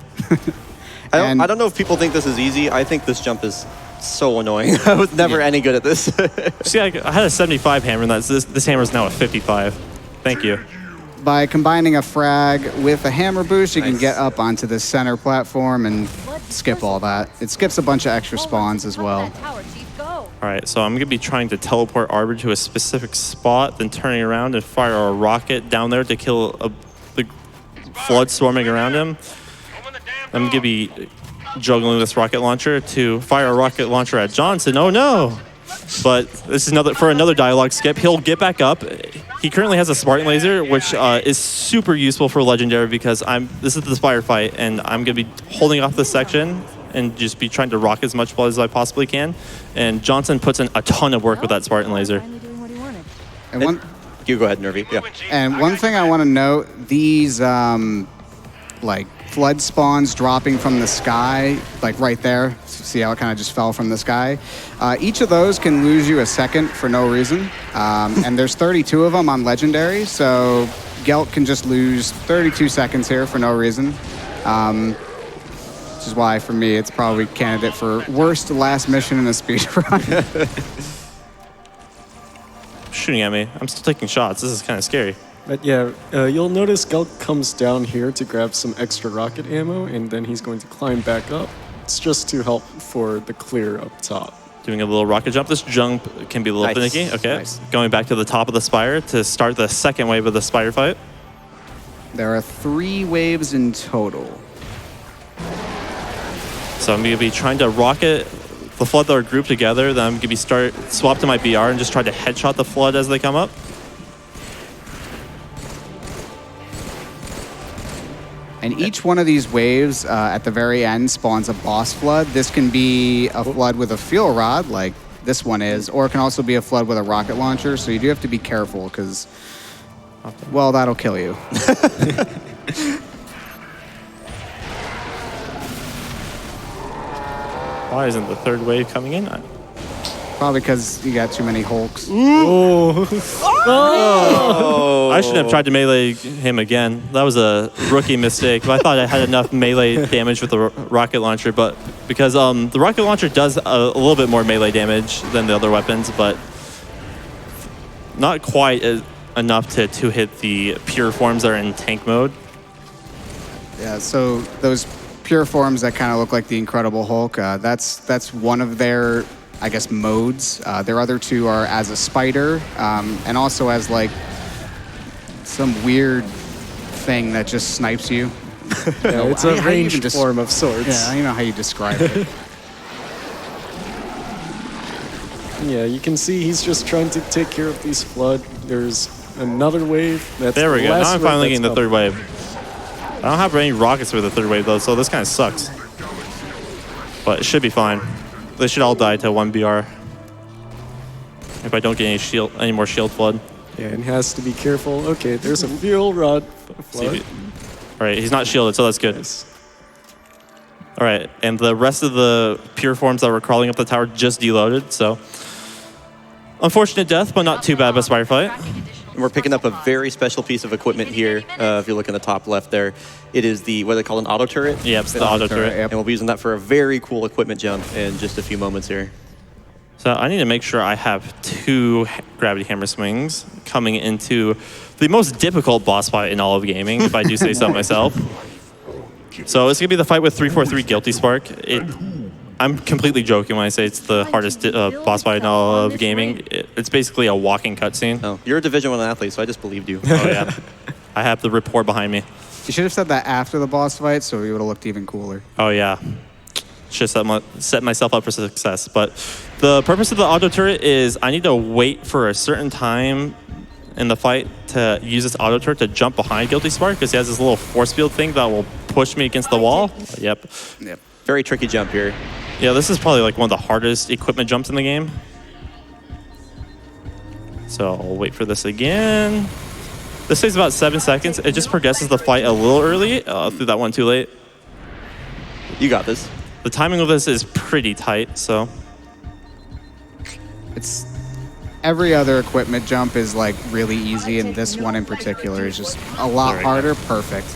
And- I don't know if people think this is easy. I think this jump is so annoying. I was never any good at this. See, I had a 75 hammer, and this hammer is now a 55. Thank you. By combining a frag with a hammer boost, you can Nice. get up onto the center platform and skip all that. It skips a bunch of extra spawns as well. That tower, Chief, go. All right, so I'm going to be trying to teleport Arbor to a specific spot, then turning around and fire a rocket down there to kill the flood swarming around him. I'm going to be juggling this rocket launcher to fire a rocket launcher at Johnson. Oh no! But this is for another dialogue skip. He'll get back up. He currently has a Spartan laser, which is super useful for Legendary because this is the Spire fight, and I'm going to be holding off this section and just be trying to rock as much blood as I possibly can. And Johnson puts in a ton of work with that Spartan laser. Finally doing what he wanted. And You go ahead, Nervy. Yeah. And one thing I want to note, these like flood spawns dropping from the sky, like right there. See how it kind of just fell from the sky? Each of those can lose you a second for no reason. And there's 32 of them on Legendary, so Gelt can just lose 32 seconds here for no reason. Which is why, for me, it's probably candidate for worst last mission in a speedrun. Shooting at me. I'm still taking shots. This is kind of scary. But yeah, you'll notice Gulk comes down here to grab some extra rocket ammo, and then he's going to climb back up. It's just to help for the clear up top. Doing a little rocket jump. This jump can be a little Nice. finicky. Okay, Nice. Going back to the top of the spire to start the second wave of the spire fight. There are 3 waves in total. So I'm going to be trying to rocket the flood that are grouped together. Then I'm going to be swap to my BR and just try to headshot the flood as they come up. And each one of these waves at the very end spawns a boss flood. This can be a flood with a fuel rod, like this one is, or it can also be a flood with a rocket launcher. So you do have to be careful because, well, that'll kill you. Why isn't the third wave coming in? Probably because you got too many Hulks. I shouldn't have tried to melee him again. That was a rookie mistake. But I thought I had enough melee damage with the rocket launcher, but because the rocket launcher does a little bit more melee damage than the other weapons, but not quite enough to hit the pure forms that are in tank mode. Yeah, so those pure forms that kind of look like the Incredible Hulk, that's one of their, I guess, modes. Their other 2 are as a spider and also as like some weird thing that just snipes you. Yeah, it's how a you ranged even form of sorts. Yeah, I don't know how you describe it. Yeah, you can see he's just trying to take care of these flood. There's another wave. That's There we the go. last Now I'm wave finally that's getting the third coming. wave. I don't have any rockets for the third wave though, so this kind of sucks. But it should be fine. They should all die to 1 BR. If I don't get any more shield flood. Yeah, and he has to be careful. Okay, there's a fuel rod flood. All right, he's not shielded, so that's good. Nice. All right, and the rest of the pure forms that were crawling up the tower just deloaded, so unfortunate death, but not too bad by Spider Fight. And we're picking up a very special piece of equipment here. If you look in the top left there, it is the, what they call an auto turret. Yep, it's the auto turret. Yep. And we'll be using that for a very cool equipment jump in just a few moments here. So I need to make sure I have 2 gravity hammer swings coming into the most difficult boss fight in all of gaming, if I do say so myself. So it's gonna be the fight with 343 Guilty Spark. I'm completely joking when I say it's the hardest boss fight in all of gaming. It's basically a walking cutscene. Oh, you're a Division 1 athlete, so I just believed you. Oh yeah, I have the report behind me. You should have said that after the boss fight, so we would have looked even cooler. Oh yeah, should set myself up for success. But the purpose of the auto turret is I need to wait for a certain time in the fight to use this auto turret to jump behind Guilty Spark because he has this little force field thing that will push me against the wall. Yep. Very tricky jump here. Yeah, this is probably like one of the hardest equipment jumps in the game. So I'll wait for this again. This takes about 7 seconds. It just progresses the fight a little early. Threw that one too late. You got this. The timing of this is pretty tight, so. It's every other equipment jump is like really easy, and this one in particular is just a lot There we go. harder. Perfect.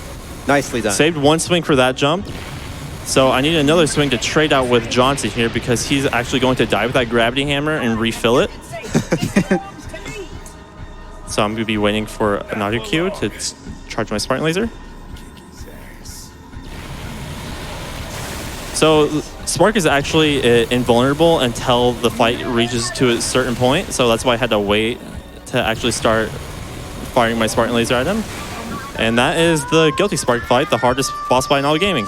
Nicely done. Saved 1 swing for that jump. So I need another swing to trade out with Johnson here because he's actually going to die with that gravity hammer and refill it. So I'm going to be waiting for an auto cue to charge my Spartan Laser. So Spark is actually invulnerable until the fight reaches to a certain point. So that's why I had to wait to actually start firing my Spartan Laser at him. And that is the Guilty Spark fight, the hardest boss fight in all gaming.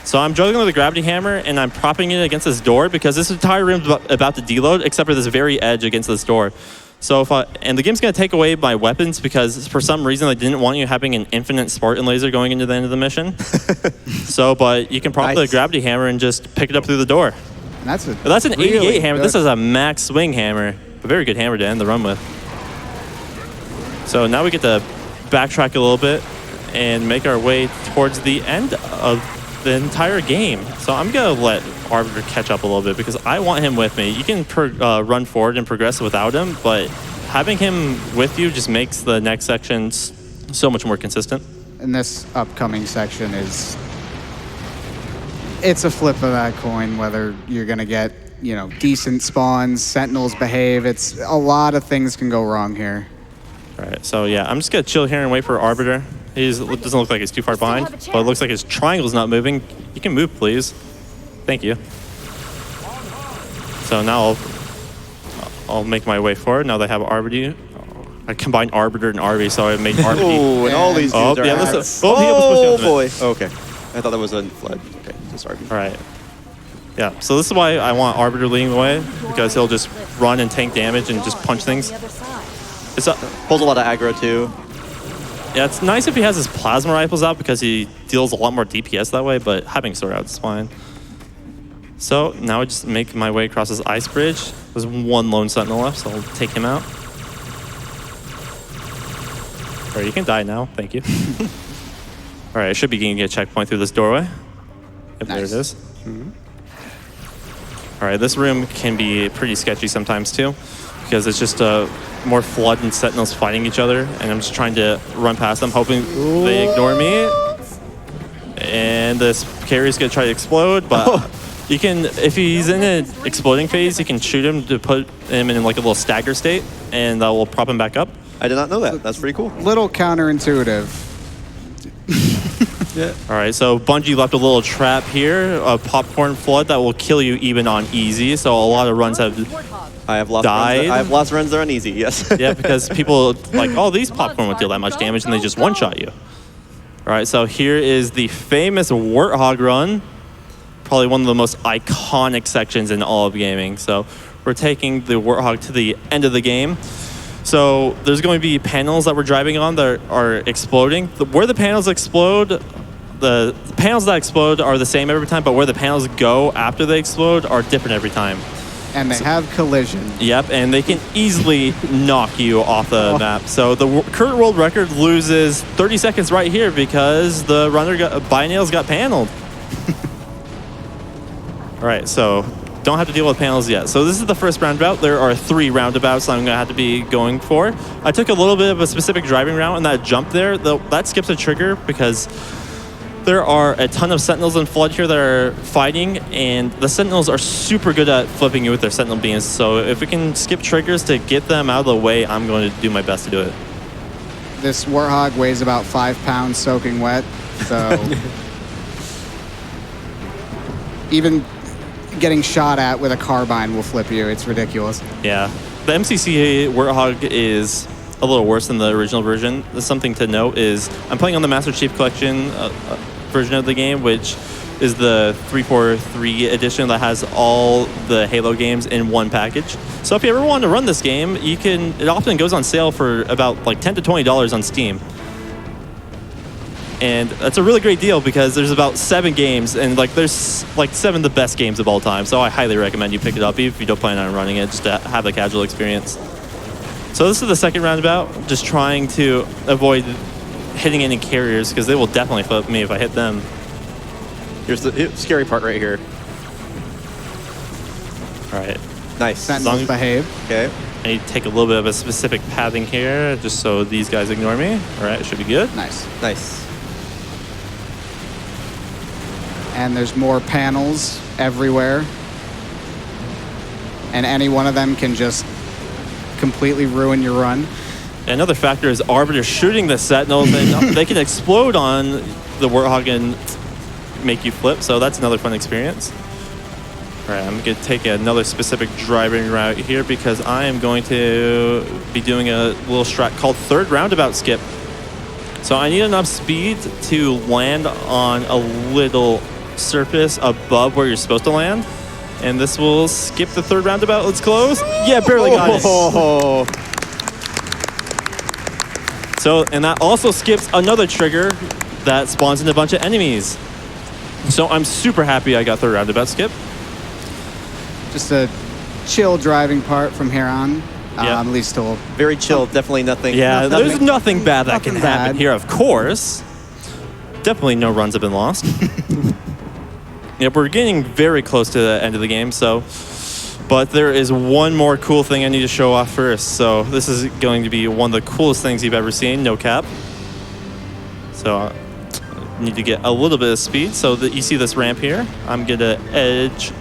So I'm juggling with the gravity hammer and I'm propping it against this door because this entire room's about to deload except for this very edge against this door. So and the game's gonna take away my weapons because for some reason they didn't want you having an infinite Spartan laser going into the end of the mission. But you can prop the gravity hammer and just pick it up through the door. And that's That's an really 88 hammer. good. This is a max swing hammer. A very good hammer to end the run with. So now we get to backtrack a little bit and make our way towards the end of the entire game. So I'm gonna let Arbiter catch up a little bit because I want him with me. You can run forward and progress without him, but having him with you just makes the next section so much more consistent. And this upcoming section it's a flip of that coin whether you're gonna get, decent spawns, sentinels behave. It's a lot of things can go wrong here. All right, so yeah, I'm just gonna chill here and wait for Arbiter. He doesn't look like he's too far behind, but it looks like his triangle's not moving. You can move, please. Thank you. So now I'll make my way forward. Now they have Arbiter. I combined Arbiter and RB, so I made Arbiter. Oh, and all these dudes are yeah, ass. he almost pushed me boy. out Okay. I thought that was a flood. Okay, just RB. All right. Yeah, so this is why I want Arbiter leading the way, because he'll just run and tank damage and just punch things. It's Pulls a lot of aggro too. Yeah, it's nice if he has his plasma rifles out because he deals a lot more DPS that way, but having sword out is fine. So now I just make my way across this ice bridge. There's one lone sentinel left, so I'll take him out. All right, you can die now. Thank you. All right, I should be getting a checkpoint through this doorway. Yep, there it is. All right, this room can be pretty sketchy sometimes too, because it's just more flood and sentinels fighting each other, and I'm just trying to run past them, hoping they ignore me. And this carrier's gonna try to explode, but you can, if he's in an exploding phase, you can shoot him to put him in like a little stagger state, and that will prop him back up. I did not know that. That's pretty cool. Little counterintuitive. Yeah. All right, so Bungie left a little trap here, a popcorn flood that will kill you even on easy. So a lot of runs have, I have lost Died. runs. I have lost runs that are uneasy. Yes. yeah, because people like, oh, these popcorn would deal that much damage, and they just one-shot you. All right, so here is the famous Warthog run, probably one of the most iconic sections in all of gaming. So we're taking the Warthog to the end of the game. So there's going to be panels that we're driving on that are exploding. Where the panels explode, the panels that explode are the same every time, but where the panels go after they explode are different every time. And they have collision. Yep, and they can easily knock you off the map. So the current world record loses 30 seconds right here because the runner Binails got paneled. All right, so don't have to deal with panels yet. So this is the first roundabout. There are 3 roundabouts I'm gonna have to be going for. I took a little bit of a specific driving route, and that jump there, that skips a trigger because there are a ton of Sentinels in Flood here that are fighting, and the Sentinels are super good at flipping you with their Sentinel beams. So if we can skip triggers to get them out of the way, I'm going to do my best to do it. This Warthog weighs about 5 pounds soaking wet, so even getting shot at with a carbine will flip you. It's ridiculous. Yeah, the MCC Warthog is a little worse than the original version. Something to note is I'm playing on the Master Chief Collection version of the game, which is the 343 edition that has all the Halo games in one package. So if you ever want to run this game, you can. It often goes on sale for about like $10 to $20 on Steam. And that's a really great deal because there's about 7 games, and like there's like 7 of the best games of all time. So I highly recommend you pick it up, even if you don't plan on running it, just to have a casual experience. So this is the second roundabout, just trying to avoid hitting any carriers because they will definitely flip me if I hit them. Here's the scary part right here. All right. Nice. Sentinels behave. Okay. I need to take a little bit of a specific pathing here just so these guys ignore me. All right, it should be good. Nice. Nice. And there's more panels everywhere. And any one of them can just completely ruin your run. Another factor is Arbiter shooting the Sentinels, and they can explode on the Warthog and make you flip, so that's another fun experience. All right, I'm going to take another specific driving route here because I am going to be doing a little strat called third roundabout skip. So I need enough speed to land on a little surface above where you're supposed to land. And this will skip the third roundabout. Let's close. Yeah, barely got it. So, and that also skips another trigger that spawns in a bunch of enemies. So I'm super happy I got the roundabout skip. Just a chill driving part from here on. Yeah. At least till Very chill. Definitely nothing. Yeah, there's nothing bad that can nothing happen bad. here, of course. Definitely no runs have been lost. Yep, we're getting very close to the end of the game, so. But there is one more cool thing I need to show off first. So this is going to be one of the coolest things you've ever seen, no cap. So I need to get a little bit of speed. So that you see this ramp here, I'm gonna edge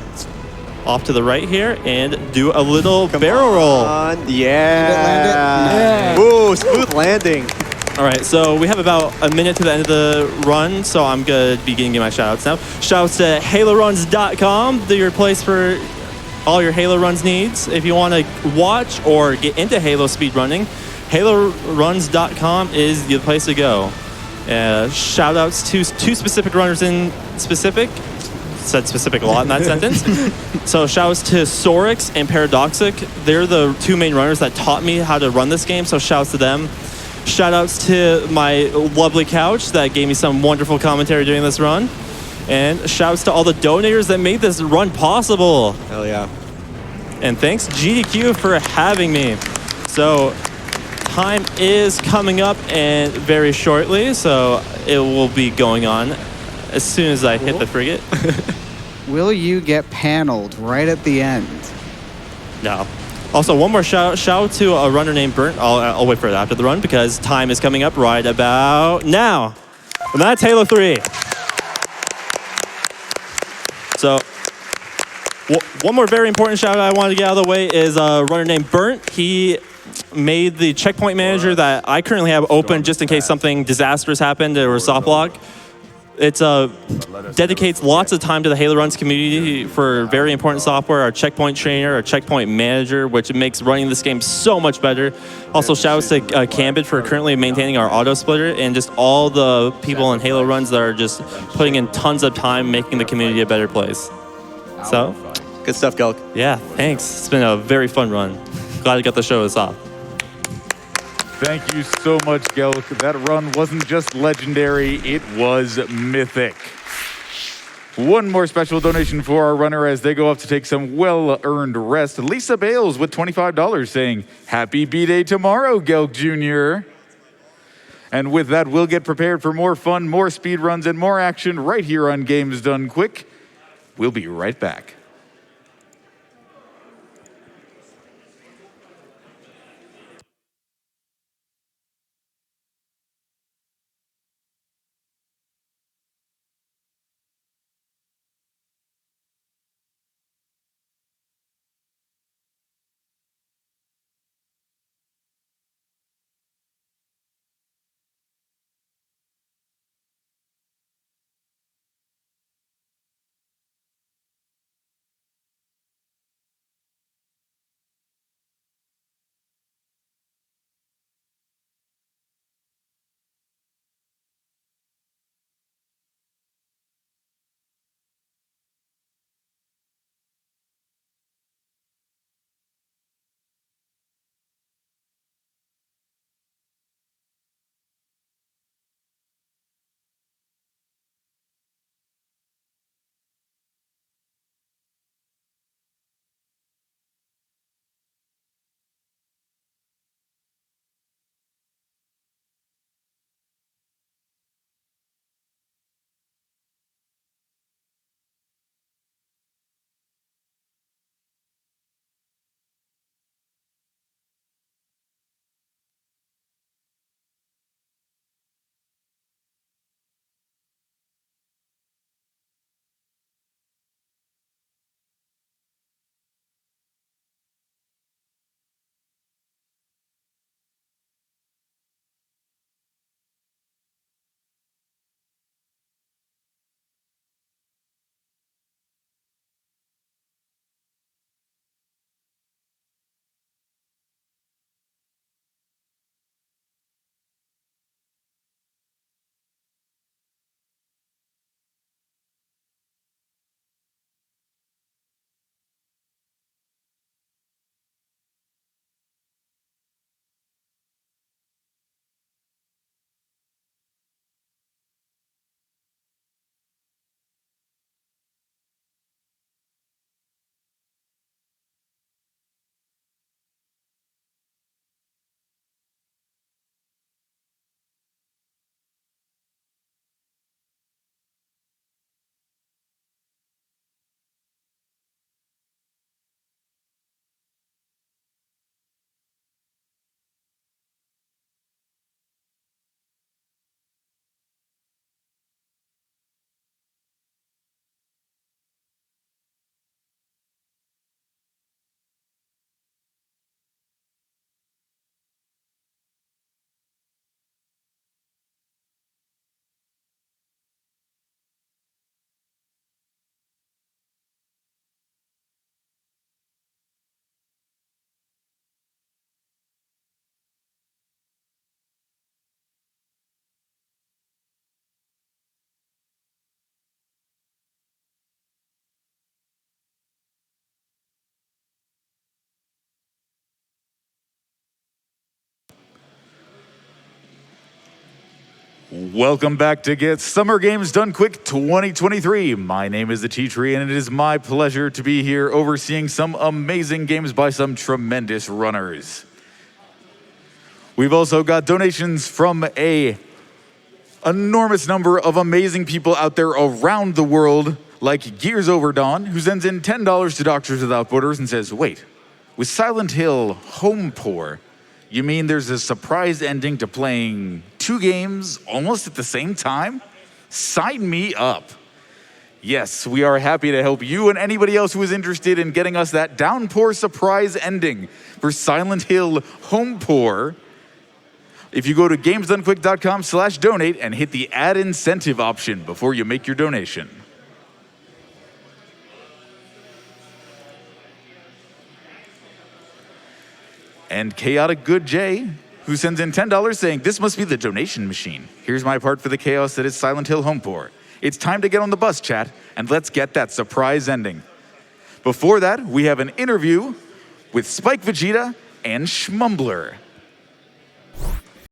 off to the right here and do a little barrel roll. Yeah. Ooh, smooth landing. All right, so we have about a minute to the end of the run, so I'm going to be getting my shout-outs now. Shout-outs to HaloRuns.com. They're your place for all your Halo Runs needs. If you want to watch or get into Halo speedrunning, HaloRuns.com is the place to go. Shout-outs to 2 specific runners in specific. Said specific a lot in that sentence. So shout-outs to Sorix and Paradoxic. They're the 2 main runners that taught me how to run this game, so shouts to them. Shout-outs to my lovely couch that gave me some wonderful commentary during this run. And shouts to all the donators that made this run possible. Hell yeah. And thanks GDQ for having me. So time is coming up and very shortly, so it will be going on as soon as I hit the frigate. will you get paneled right at the end? No. Also, one more shout out to a runner named Burnt. I'll wait for it after the run because time is coming up right about now. And that's Halo 3. So, one more very important shout out I wanted to get out of the way is a runner named Burnt. He made the checkpoint manager that I currently have open just in case something disastrous happened or a soft lock. It dedicates lots of time to the Halo Runs community for very important software, our checkpoint trainer, our checkpoint manager, which makes running this game so much better. Also, shout outs to Cambid for currently maintaining our auto splitter and just all the people in Halo Runs that are just putting in tons of time making the community a better place. So, Good stuff, Gelk. Yeah, thanks. It's been a very fun run. Glad to get the show this off. Thank you so much, Gelk. That run wasn't just legendary, it was mythic. One more special donation for our runner as they go off to take some well-earned rest. Lisa Bales with $25 saying, "Happy B-Day tomorrow, Gelk Jr." And with that, we'll get prepared for more fun, more speed runs, and more action right here on Games Done Quick. We'll be right back. Welcome back to Get Summer Games Done Quick 2023. My name is Ateatree, and it is my pleasure to be here overseeing some amazing games by some tremendous runners. We've also got donations from an enormous number of amazing people out there around the world, like Gears Over Dawn, who sends in $10 to Doctors Without Borders and says, "Wait, with Silent Hill Home Pour, you mean there's a surprise ending to playing 2 games almost at the same time? Sign me up." Yes, we are happy to help you and anybody else who is interested in getting us that downpour surprise ending for Silent Hill Home Pour. If you go to gamesdonequick.com/donate and hit the add incentive option before you make your donation. And Chaotic Good Jay, who sends in $10 saying, "This must be the donation machine. Here's my part for the chaos that is Silent Hill Home Pour. It's time to get on the bus, chat, and let's get that surprise ending." Before that, we have an interview with Spike Vegeta and Schmumbler.